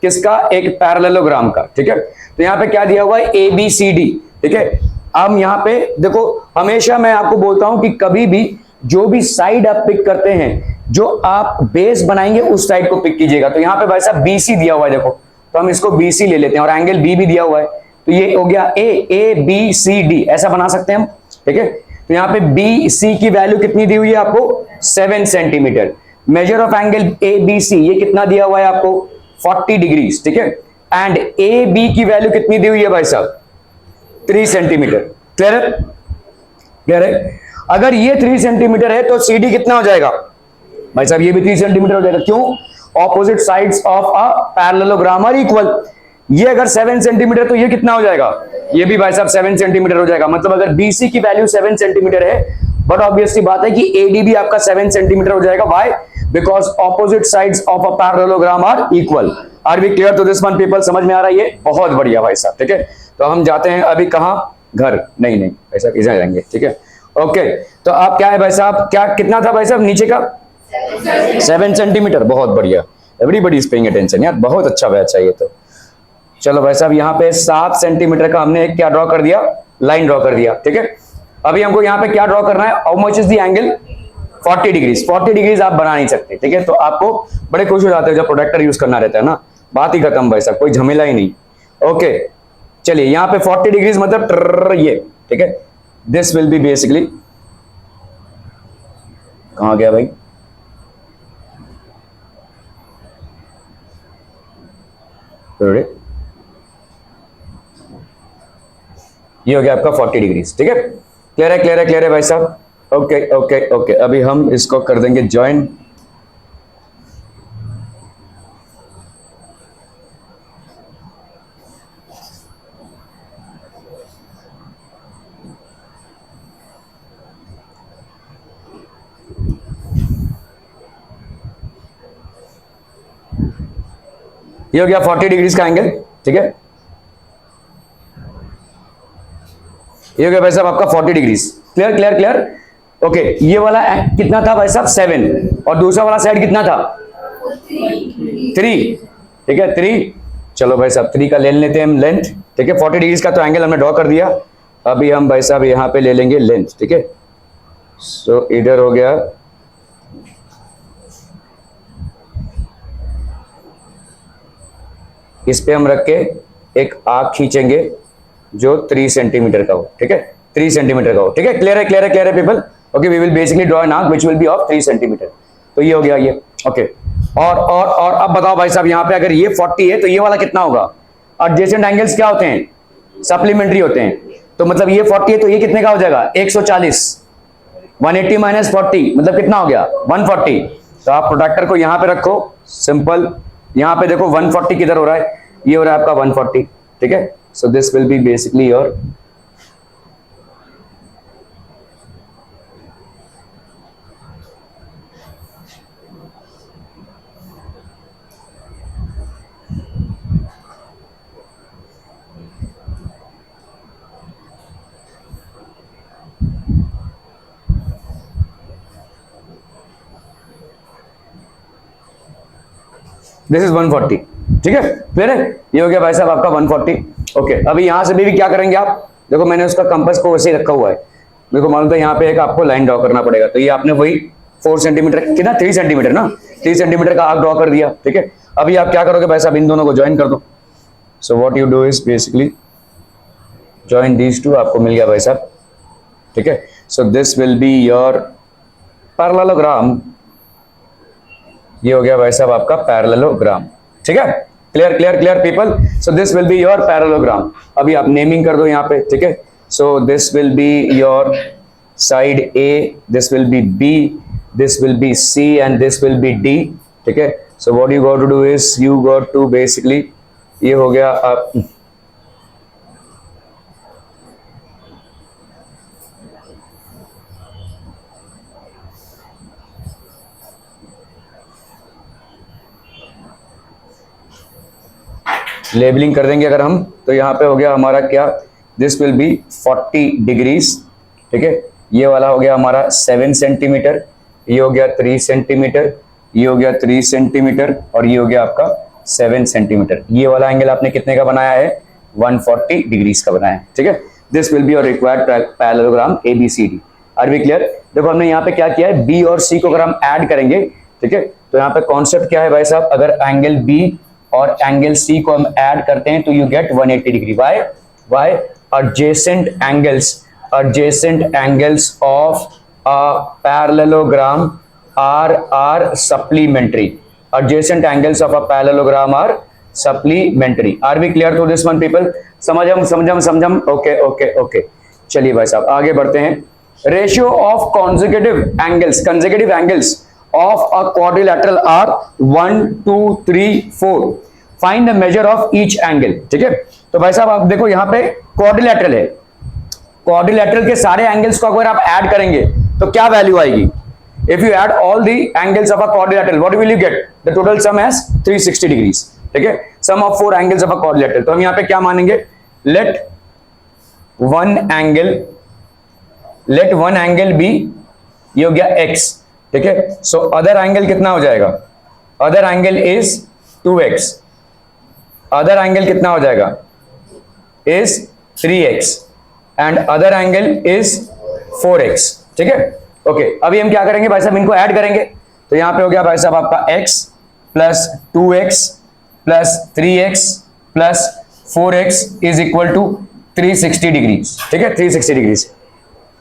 किसका? एक पैरेललोग्राम का। ठीक है, तो यहाँ पे क्या दिया हुआ है? ABCD। ठीक है, अब यहाँ पे देखो, हमेशा मैं आपको बोलता हूं कि कभी भी जो भी साइड आप पिक करते हैं, जो आप बेस बनाएंगे उस साइड को पिक कीजिएगा। तो यहाँ पे भाई साहब BC दिया हुआ है, देखो, तो हम इसको BC ले लेते हैं और एंगल B भी दिया हुआ है, तो ये हो गया ABCD, ऐसा बना सकते हैं हम। ठीक है, तो यहाँ पे BC की वैल्यू कितनी दी हुई है आपको? 7 centimetre. Measure of angle ABC ये कितना दिया हुआ है आपको? 40 डिग्रीज। ठीक है, एंड AB की वैल्यू कितनी दी हुई है भाई साहब? 3 सेंटीमीटर। क्लियर है, क्लियर है? अगर ये 3 सेंटीमीटर है तो CD कितना हो जाएगा भाई साहब? ये भी 3 सेंटीमीटर हो जाएगा। क्यों? Opposite sides of a parallelogram are equal. ये अगर 7 सेंटीमीटर तो ये कितना हो जाएगा? ये भी भाई साहब 7 सेंटीमीटर हो जाएगा। मतलब अगर BC की वैल्यू 7 सेंटीमीटर है, बट ऑब्वियसली बात है कि AD भी आपका 7 सेंटीमीटर हो जाएगा। Why? Because opposite sides of a parallelogram are equal. Are we clear to this one people? समझ में आ रहा है ये? बहुत बढ़िया भाई साहब। ठीक है, तो हम जाते हैं अभी कहां? घर नहीं भाई साहब, इधर जाएंगे। ठीक है, ओके, तो आप क्या है भाई साहब? क्या कितना था भाई साहब नीचे का? 7 सेंटीमीटर। बहुत बढ़िया, एवरीबॉडी इज पेइंग अटेंशन यार, बहुत अच्छा बैच है ये। तो चलो भाई साहब, यहाँ पे 7 सेंटीमीटर का हमने क्या ड्रॉ कर दिया? लाइन ड्रॉ कर दिया। ठीक है, अभी हमको यहाँ पे क्या ड्रॉ करना है? How much is the angle? 40 degrees. 40 degrees आप बना नहीं सकते। ठीक है, तो आपको बड़े खुश हो जाते हो जब प्रोटेक्टर यूज करना रहता है ना, बात ही खत्म भाई साहब, कोई झमेला ही नहीं। ओके, चलिए यहाँ पे 40 डिग्रीज मतलब ये। ठीक है, दिस विल बी बेसिकली, कहां गया भाई? ये हो गया आपका 40 डिग्रीज। ठीक है, क्लियर है, क्लियर है, क्लियर है भाई साहब? ओके ओके ओके, अभी हम इसको कर देंगे ज्वाइन। ये हो गया 40 डिग्रीज का एंगल, ठीक है। ये हो गया भाई साहब आपका 40 degrees. Clear clear clear. Okay, ये वाला कितना था भाई साहब 7, और दूसरा वाला साइड कितना था 3, ठीक है 3। चलो भाई साहब 3 का ले लेते हैं हम लेंथ, ठीक है। 40 डिग्रीज का तो एंगल हमने ड्रॉ कर दिया, अभी हम भाई साहब यहाँ पे ले लेंगे लेंथ, ठीक है। सो इधर हो गया इस पे हम रख के एक आर्क खींचेंगे जो 3 सेंटीमीटर का हो, ठीक है 3 सेंटीमीटर का हो, ठीक है। क्लियर है क्लियर है क्लियर है people. Okay, we will basically draw an arc which will be of 3 centimeter. तो ये हो गया ये, ओके। और अब बताओ भाई साहब यहाँ पे अगर ये 40 है तो ये वाला कितना होगा। एडजेसेंट एंगल्स क्या होते हैं, सप्लीमेंट्री होते हैं। तो मतलब ये 40 है तो ये कितने का हो जाएगा 140, 180 माइनस 40 मतलब कितना हो गया 140। तो आप प्रोडक्टर को यहाँ पे रखो, सिंपल। यहाँ पे देखो 140 किधर हो रहा है, ये हो रहा है आपका 140, ठीक है। So this will be basically your this is 140, ठीक है। क्लियर है, ये हो गया भाई साहब आपका 140। ओके, अभी यहां से भी क्या करेंगे आप, देखो मैंने उसका कंपास को वैसे ही रखा हुआ है, मेरे को मालूम था यहाँ पे एक आपको लाइन ड्रॉ करना पड़ेगा। तो ये आपने वही 4 सेंटीमीटर कितना 3 सेंटीमीटर ना 3 सेंटीमीटर का आर्क ड्रॉ कर दिया, ठीक है। अभी आप क्या करोगे भाई साहब, इन दोनों को ज्वाइन कर दो। So what you do is basically join these two, आपको मिल गया भाई साहब, ठीक है। So this will be your parallelogram, ये हो गया भाई साहब आपका पैरेललोग्राम, ठीक है। Clear clear clear people. So this will be your parallelogram. अभी आप नेमिंग कर दो यहाँ पे, ठीक है। So this will be your side A, this will be B, this will be C and this will be D, ठीक है। So what you got to do is you got to basically, ये हो गया आप labelling कर देंगे अगर हम, तो यहाँ पे हो गया हमारा क्या, दिस विल बी 40 डिग्रीज, ठीक है। ये वाला हो गया हमारा 7 सेंटीमीटर, ये हो गया 3 सेंटीमीटर, ये हो गया 3 सेंटीमीटर, और ये हो गया आपका 7 सेंटीमीटर। ये वाला एंगल आपने कितने का बनाया है 140 डिग्रीज का बनाया है, ठीक है। This will be your required parallelogram ABCD। Are we clear. देखो हमने यहाँ पे क्या किया है, बी और सी को अगर हम ऐड करेंगे, ठीक है, तो यहाँ पे कॉन्सेप्ट क्या है भाई साहब, अगर एंगल बी और एंगल सी को हम ऐड करते हैं तो you get 180 degree. Why adjacent angles of a parallelogram are supplementary. Adjacent angles of a parallelogram are supplementary. Are we clear to this one people? समझम ओके। चलिए भाई साहब आगे बढ़ते हैं। Ratio of consecutive angles of a quadrilateral are 1 2 3 4. Find the measure of each angle, ठीक है। तो भाई साहब आप देखो यहाँ पे क्वाड्रिलेटरल है, क्वाड्रिलेटरल के सारे एंगल्स को अगर आप ऐड करेंगे तो क्या वैल्यू आएगी। If you add all the angles of a quadrilateral what will you get, the total sum as 360 degrees, ठीक है। Sum of 4 angles of a quadrilateral. तो हम यहाँ पे क्या मानेंगे, लेट वन एंगल बी, ये हो गया x, ठीक है। सो अदर एंगल कितना हो जाएगा, other angle is 2x, other angle कितना हो जाएगा is 3x and other angle is 4x, ठीक है। ओके, अभी हम क्या करेंगे भाई साहब, इनको ऐड करेंगे। तो यहां पे हो गया भाई साहब आपका x plus 2x plus 3x plus 4x is equal to 360 degrees, ठीक है 360 degrees.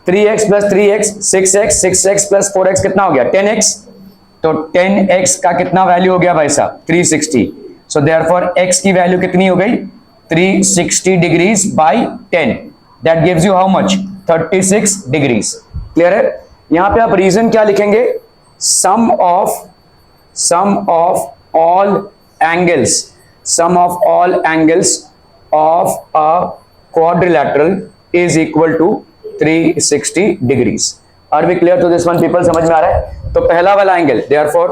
3x plus 3x 6x plus 4x कितना हो गया 10x। तो 10x का कितना वैल्यू हो गया भाई साहब 360। सो देयरफॉर x की वैल्यू कितनी हो गई 360 degrees by 10, that gives you how much 36 degrees. Clear है। यहां पे आप रीजन क्या लिखेंगे, sum of all angles, sum of all angles of a quadrilateral is equal to 360 degrees. Are we clear to this one people, समझ में आ रहा है? तो पहला वाला angle, therefore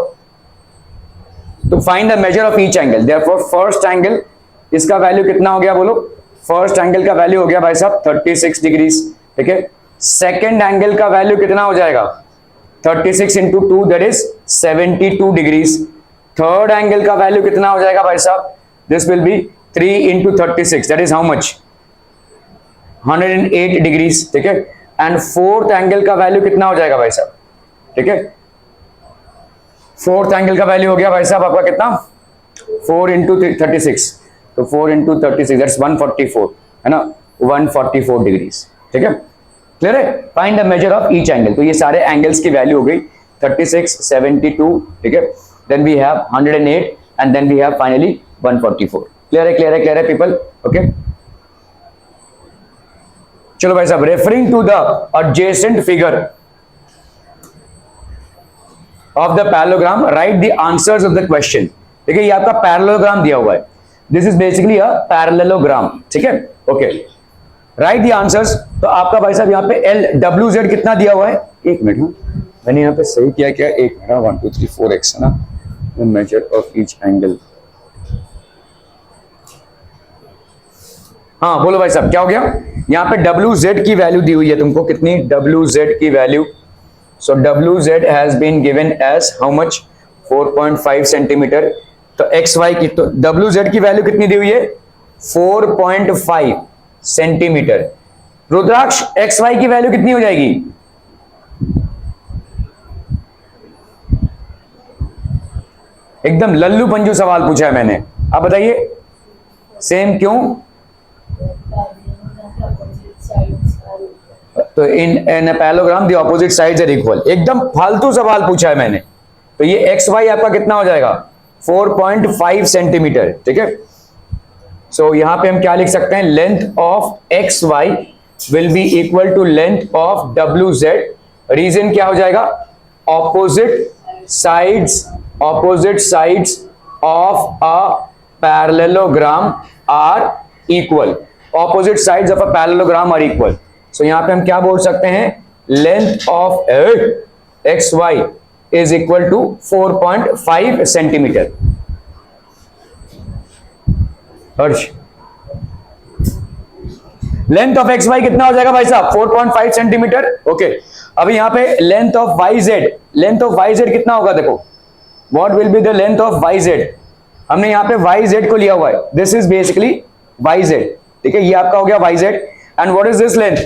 to find the measure of each angle, therefore first angle, इसका value कितना हो गया बोलो, फर्स्ट एंगल का वैल्यू हो गया भाई साहब 36 डिग्रीज, ठीक है। सेकेंड एंगल का वैल्यू कितना हो जाएगा, 36 into 2 that is 72 degrees. Third angle का वैल्यू कितना हो जाएगा भाई साहब, this will B 3 into 36 that is how much, 108 degrees, ठीक है। एंड फोर्थ एंगल का वैल्यू कितना हो जाएगा भाई साहब, ठीक है। फोर्थ एंगल का वैल्यू हो गया भाई साहब आपका कितना, 4 इंटू 36, तो 4 इंटू 36 दैट्स 144, है ना, 144 डिग्रीज, ठीक है। क्लियर है? Find the measure of each angle, तो ये सारे एंगल्स की वैल्यू हो गई 36, 72, ठीक है, then we have 108 and then we have finally 144। Clear है, क्लियर है, क्लियर है पीपल, ओके। चलो भाई साहब, referring to the adjacent figure of the parallelogram write the answers of the question. देखिए ये आपका पैरेललोग्राम दिया हुआ है, this is basically a parallelogram, ठीक है, ओके। राइट द आंसर्स, तो आपका भाई साहब यहाँ पे एल डब्ल्यू जेड कितना दिया हुआ है, एक मिनट, हाँ मैंने यहाँ पे सही किया क्या, एक मिनट, 1 2 3 4 एक्स है ना, मेजर ऑफ ईच एंगल, हाँ बोलो भाई साहब क्या हो गया, यहाँ पे डब्ल्यू जेड की वैल्यू दी हुई है तुमको, कितनी, डब्ल्यू जेड की value, so W Z has been given as how much, 4.5 centimeter. तो एक्स वाई की, तो डब्ल्यू जेड की वैल्यू कितनी दी हुई है, 4.5 सेंटीमीटर। रुद्राक्ष एक्स वाई की वैल्यू कितनी हो जाएगी, एकदम लल्लू पंजू सवाल पूछा है मैंने, आप बताइए सेम क्यों, तो in parallelogram the opposite sides are equal, एकदम फालतू सवाल पूछा है मैंने। तो ये एक्स वाई आपका कितना हो जाएगा, 4.5 सेंटीमीटर, ठीक है। सो यहां पे हम क्या लिख सकते हैं, length of X Y will be equal to length of W Z. Reason क्या हो जाएगा, opposite sides of a parallelogram are equal, opposite sides of a parallelogram are equal. So यहां पे हम क्या बोल सकते हैं, length of X Y is equal to 4.5 centimetre. Harsh, length of X Y कितना हो जाएगा भाई साहब, 4.5 सेंटीमीटर, ओके। अभी यहां पे length of Y Z, length of Y Z कितना होगा, देखो what will be the length of Y Z, हमने यहां पे वाई जेड को लिया हुआ है, this is basically Y Z, ठीक है, ये आपका हो गया Y Z. And what is this length,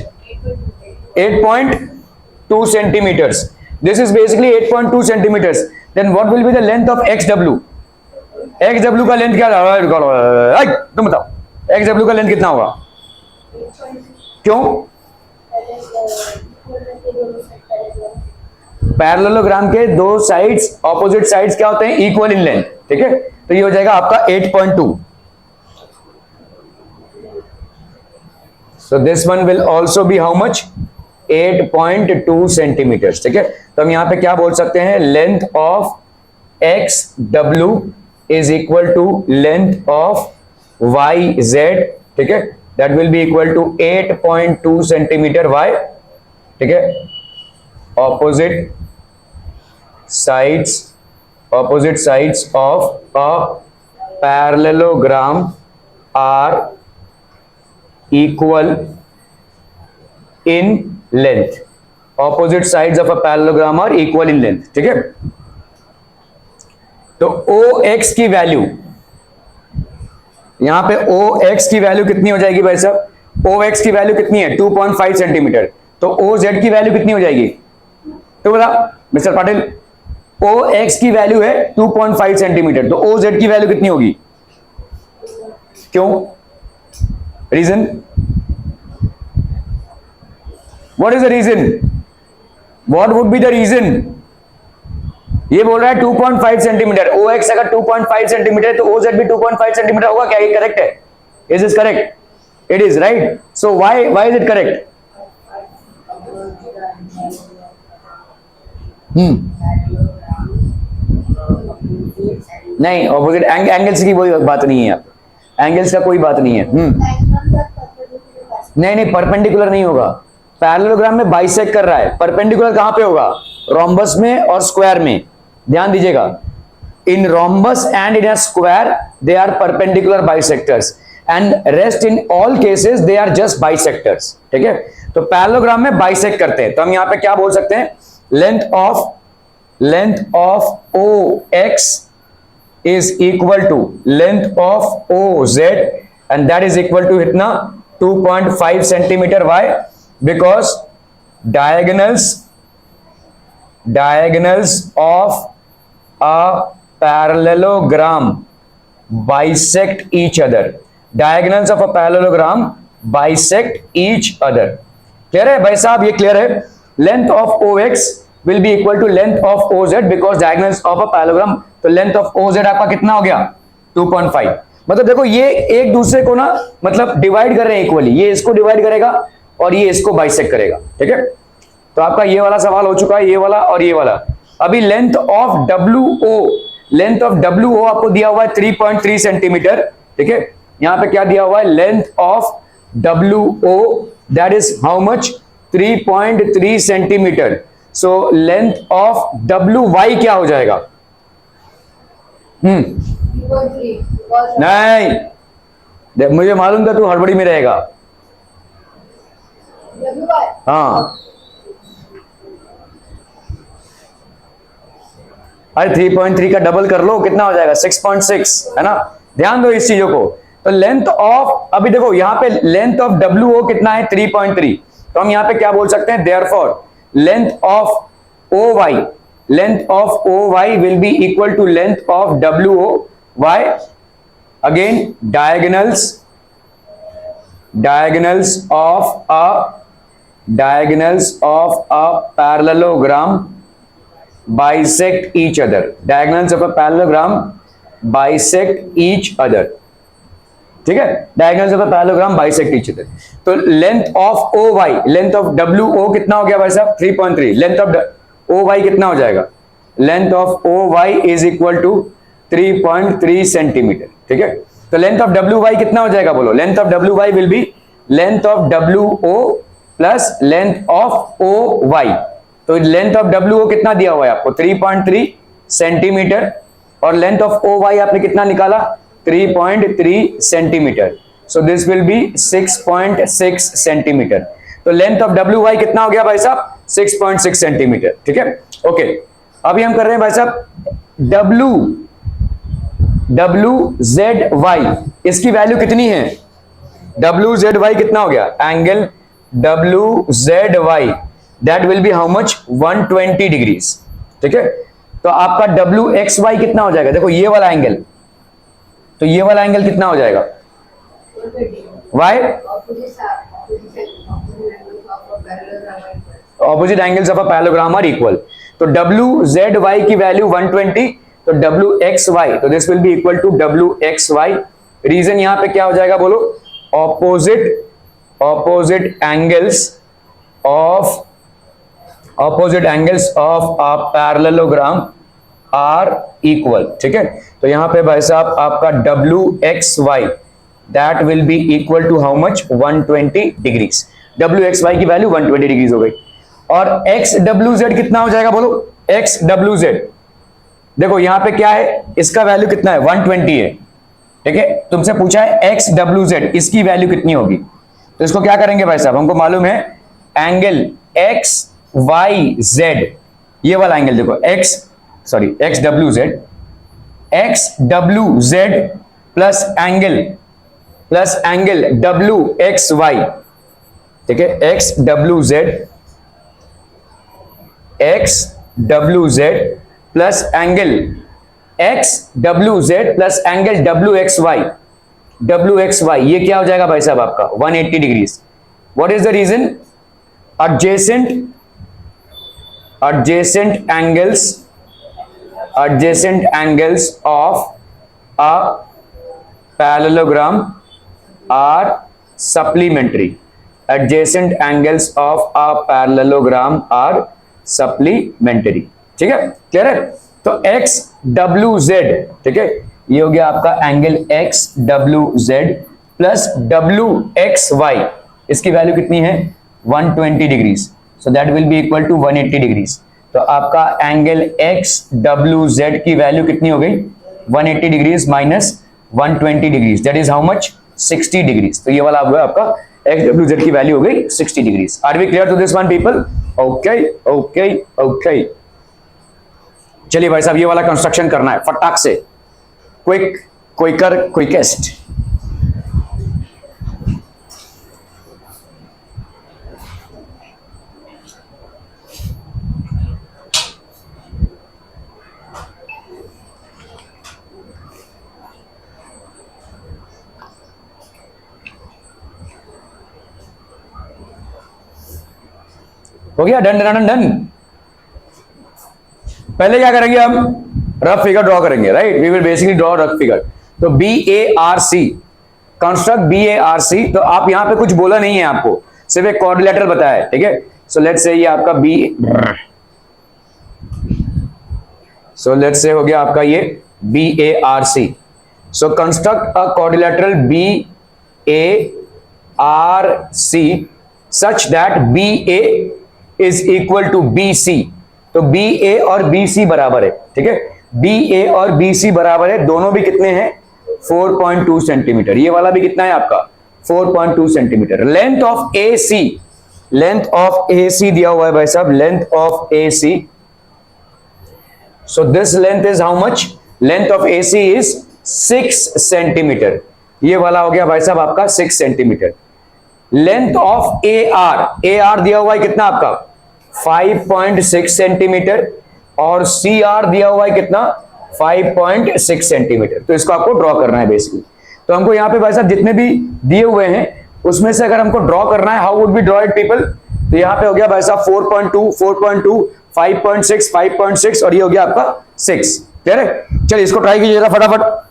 8.2 centimeters. This is basically 8.2 centimeters. Then what will be the length of XW? XW का लेंथ क्या है, तुम बताओ, XW का लेंथ कितना होगा, क्यों, पैरेललोग्राम के दो साइड्स, ऑपोजिट साइड्स क्या होते हैं, इक्वल इन लेंथ, ठीक है। तो ये हो जाएगा आपका 8.2। So this one will also be how much, 8.2 centimetre, ठीक है। तो हम यहां पे क्या बोल सकते हैं, length of X W is equal to length of Y Z, ठीक है, that will be equal to 8.2 centimeter why, ठीक है। Opposite sides of a parallelogram are equal in length, opposite sides of a parallelogram are equal in length, ठीक है। तो OX की value, यहां पे OX की वैल्यू कितनी हो जाएगी भाई साहब, OX की वैल्यू कितनी है, 2.5 सेंटीमीटर। तो OZ की वैल्यू कितनी हो जाएगी, तो बता मिस्टर पाटिल, OX की वैल्यू है 2.5 सेंटीमीटर, तो OZ की वैल्यू कितनी होगी, क्यों, reason, what is the reason, what would be the reason, ये बोल रहा है 2.5 सेंटीमीटर, OX अगर 2.5 सेंटीमीटर तो OZ भी 2.5 सेंटीमीटर होगा, क्या ये करेक्ट है, is this correct, it is right. So why is it correct, नहीं, ऑपोजिट एंगल्स की कोई बात नहीं है, आप एंगल्स का कोई बात नहीं है। नहीं नहीं, परपेंडिकुलर नहीं होगा। पैरेललोग्राम में बाइसेक्ट कर रहा है, परपेंडिकुलर कहां पे होगा? रोम्बस में और स्क्वायर में। ध्यान दीजिएगा, in rhombus and in a square they are perpendicular bisectors and rest in all cases they are just bisectors. ठीक है, तो पैरेललोग्राम में बाइसेक्ट करते हैं, तो हम यहां पे क्या बोल सकते हैं? Length of O X is equal to length of OZ and that is equal to इतना 2.5 centimeter. Why? Because diagonals of a parallelogram bisect each other. Diagonals of a parallelogram bisect each other. Clear है भाई साहब? ये clear है। Length of OX will be equal to length of OZ because diagonals of a parallelogram, तो length of OZ आपका कितना हो गया? 2.5। मतलब देखो ये एक दूसरे को ना मतलब डिवाइड कर रहे हैं इक्वली, ये इसको डिवाइड करेगा और ये इसको बाइसेक्ट करेगा। ठीक है, तो आपका ये वाला सवाल हो चुका है, ये वाला और ये वाला। अभी लेंथ ऑफ WO आपको दिया हुआ है 3.3 सेंटीमीटर। ठीक है, यहां पे क्या दिया हुआ है? Length of WO that is how much? 3.3 centimetre. So length of WY क्या हो जाएगा? नहीं, मुझे मालूम था तू हड़बड़ी में रहेगा। हाँ, अरे 3.3 का डबल कर लो, कितना हो जाएगा? 6.6, है ना? ध्यान दो इस चीजों को। तो लेंथ ऑफ, अभी देखो यहाँ पे लेंथ ऑफ WO कितना है? 3.3। तो हम यहाँ पे क्या बोल सकते हैं? Therefore length of OY will be equal to length of WO. Why? Again, diagonals of a parallelogram bisect each other. Diagonals of a parallelogram bisect each other. ठीक है, diagonals of a parallelogram bisect each other. तो length of OY, length of WO कितना हो गया भाई साहब? 3.3। Length of OY कितना हो जाएगा? Length of OY is equal to 3.3 centimeter. ठीक है, तो लेंथ ऑफ WY कितना हो जाएगा? बोलो। Length of WY will be length of WO plus length of OY। तो लेंथ ऑफ WO कितना दिया हुआ है आपको? 3.3 सेंटीमीटर और लेंथ ऑफ OY आपने कितना निकाला? 3.3 centimetre. So this will B 6.6 centimetre. तो लेंथ ऑफ WY कितना हो गया भाई साहब? 6.6 सेंटीमीटर। ठीक है, ओके। अभी हम कर रहे हैं भाई साहब WZY, इसकी वैल्यू कितनी है? WZY कितना हो गया? Angle WZY that will be how much? 120 degrees. ठीक है, तो आपका WXY कितना हो जाएगा? देखो ये वाला एंगल, तो ये वाला एंगल कितना हो जाएगा? Why? Opposite angles of a parallelogram are equal. तो WZY की वैल्यू 120, तो WXY, तो this will be equal to WXY। Reason यहां पे क्या हो जाएगा? बोलो। Opposite angles of a parallelogram are equal. ठीक है, तो यहां पे भाई साहब आपका WXY that will be equal to how much? 120 degrees. WXY की वैल्यू 120 डिग्रीज हो गई। और XWZ कितना हो जाएगा? बोलो। XWZ देखो यहां पे क्या है, इसका वैल्यू कितना है? 120 है। ठीक है, तुमसे पूछा है XWZ, इसकी वैल्यू कितनी होगी? तो इसको क्या करेंगे भाई साहब? हमको मालूम है एंगल XYZ, ये वाला एंगल देखो XWZ प्लस एंगल WXY। ठीक है, XWZ प्लस एंगल WXY, ये क्या हो जाएगा भाई साहब आपका? 180 degrees. What is the reason? adjacent angles of a parallelogram are supplementary. Adjacent angles of a parallelogram are supplementary. ठीक है, क्लियर है। तो एक्स डब्ल्यू जेड, ठीक है, ये हो गया आपका angle X W Z plus W X Y, इसकी वैल्यू कितनी है 120 degrees, so that will be equal to 180 degrees. तो आपका एंगल एक्स डब्ल्यू जेड की वैल्यू कितनी हो गई 180 degrees minus 120 degrees, that is how much 60 degrees. तो ये वाला आपका एक्स डब्ल्यू जेड की वैल्यू हो गई 60 degrees. Are we clear to this one people? Okay okay okay, चलिए भाई साहब ये वाला कंस्ट्रक्शन करना है फटाक से, क्विक क्विकर क्विकेस्ट। हो गया, डन डन डन। पहले क्या करेंगे हम, रफ फिगर ड्रॉ करेंगे, right, we will basically draw rough figure. तो B A R C, construct B A R C. तो आप यहां पे कुछ बोला नहीं है आपको, सिर्फ एक क्वाड्रिलेटरल बताया है, ठीक है। सो लेट्स से ये आपका बी, सो लेट्स से हो गया आपका ये B A R C. So construct a quadrilateral B A R C such that B A is equal to B C. तो बी ए और बी सी बराबर है, ठीक है, बी ए और बी सी बराबर है, दोनों भी कितने हैं 4.2 सेंटीमीटर, ये वाला भी कितना है आपका 4.2 centimetre. Length of A C, length of A C दिया हुआ है भाई साहब, length of A C, so this length is how much, length of A C is 6 centimetre, ये वाला हो गया भाई साहब आपका 6 centimetre. Length of A R दिया हुआ है कितना आपका 5.6 सेंटीमीटर और सी आर दिया हुआ है कितना 5.6 सेंटीमीटर। तो इसको आपको ड्रॉ करना है बेसिकली। तो हमको यहाँ पे भाई साहब जितने भी दिए हुए हैं उसमें से अगर हमको ड्रॉ करना है, how would be draw it people? तो यहाँ पे हो गया भाई साहब 4.2, 4.2, 5.6, 5.6 और ये हो गया आपका 6, क्लियर है। चलिए इसको ट्राई कीजिए जरा फटाफट।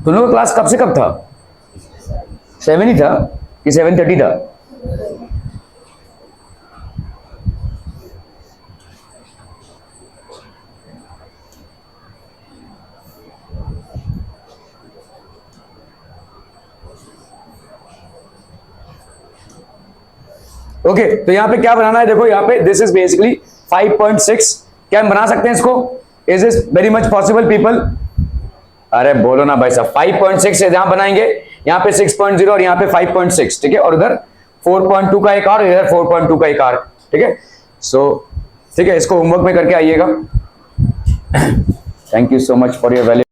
दोनों का क्लास कब से कब था? 7 ही था कि 7:30 था? ओके तो यहां पे क्या बनाना है, देखो यहां पे दिस इज बेसिकली 5.6, क्या हम बना सकते हैं इसको? Is is very much possible people? अरे बोलो ना भाई साहब, 5.6 से जहां बनाएंगे यहाँ पे 6.0 और यहाँ पे 5.6, ठीक है, और उधर 4.2 का एक और इधर 4.2 का एक और, ठीक है। सो ठीक है, इसको होमवर्क में करके आइएगा। Thank you so much for your valuable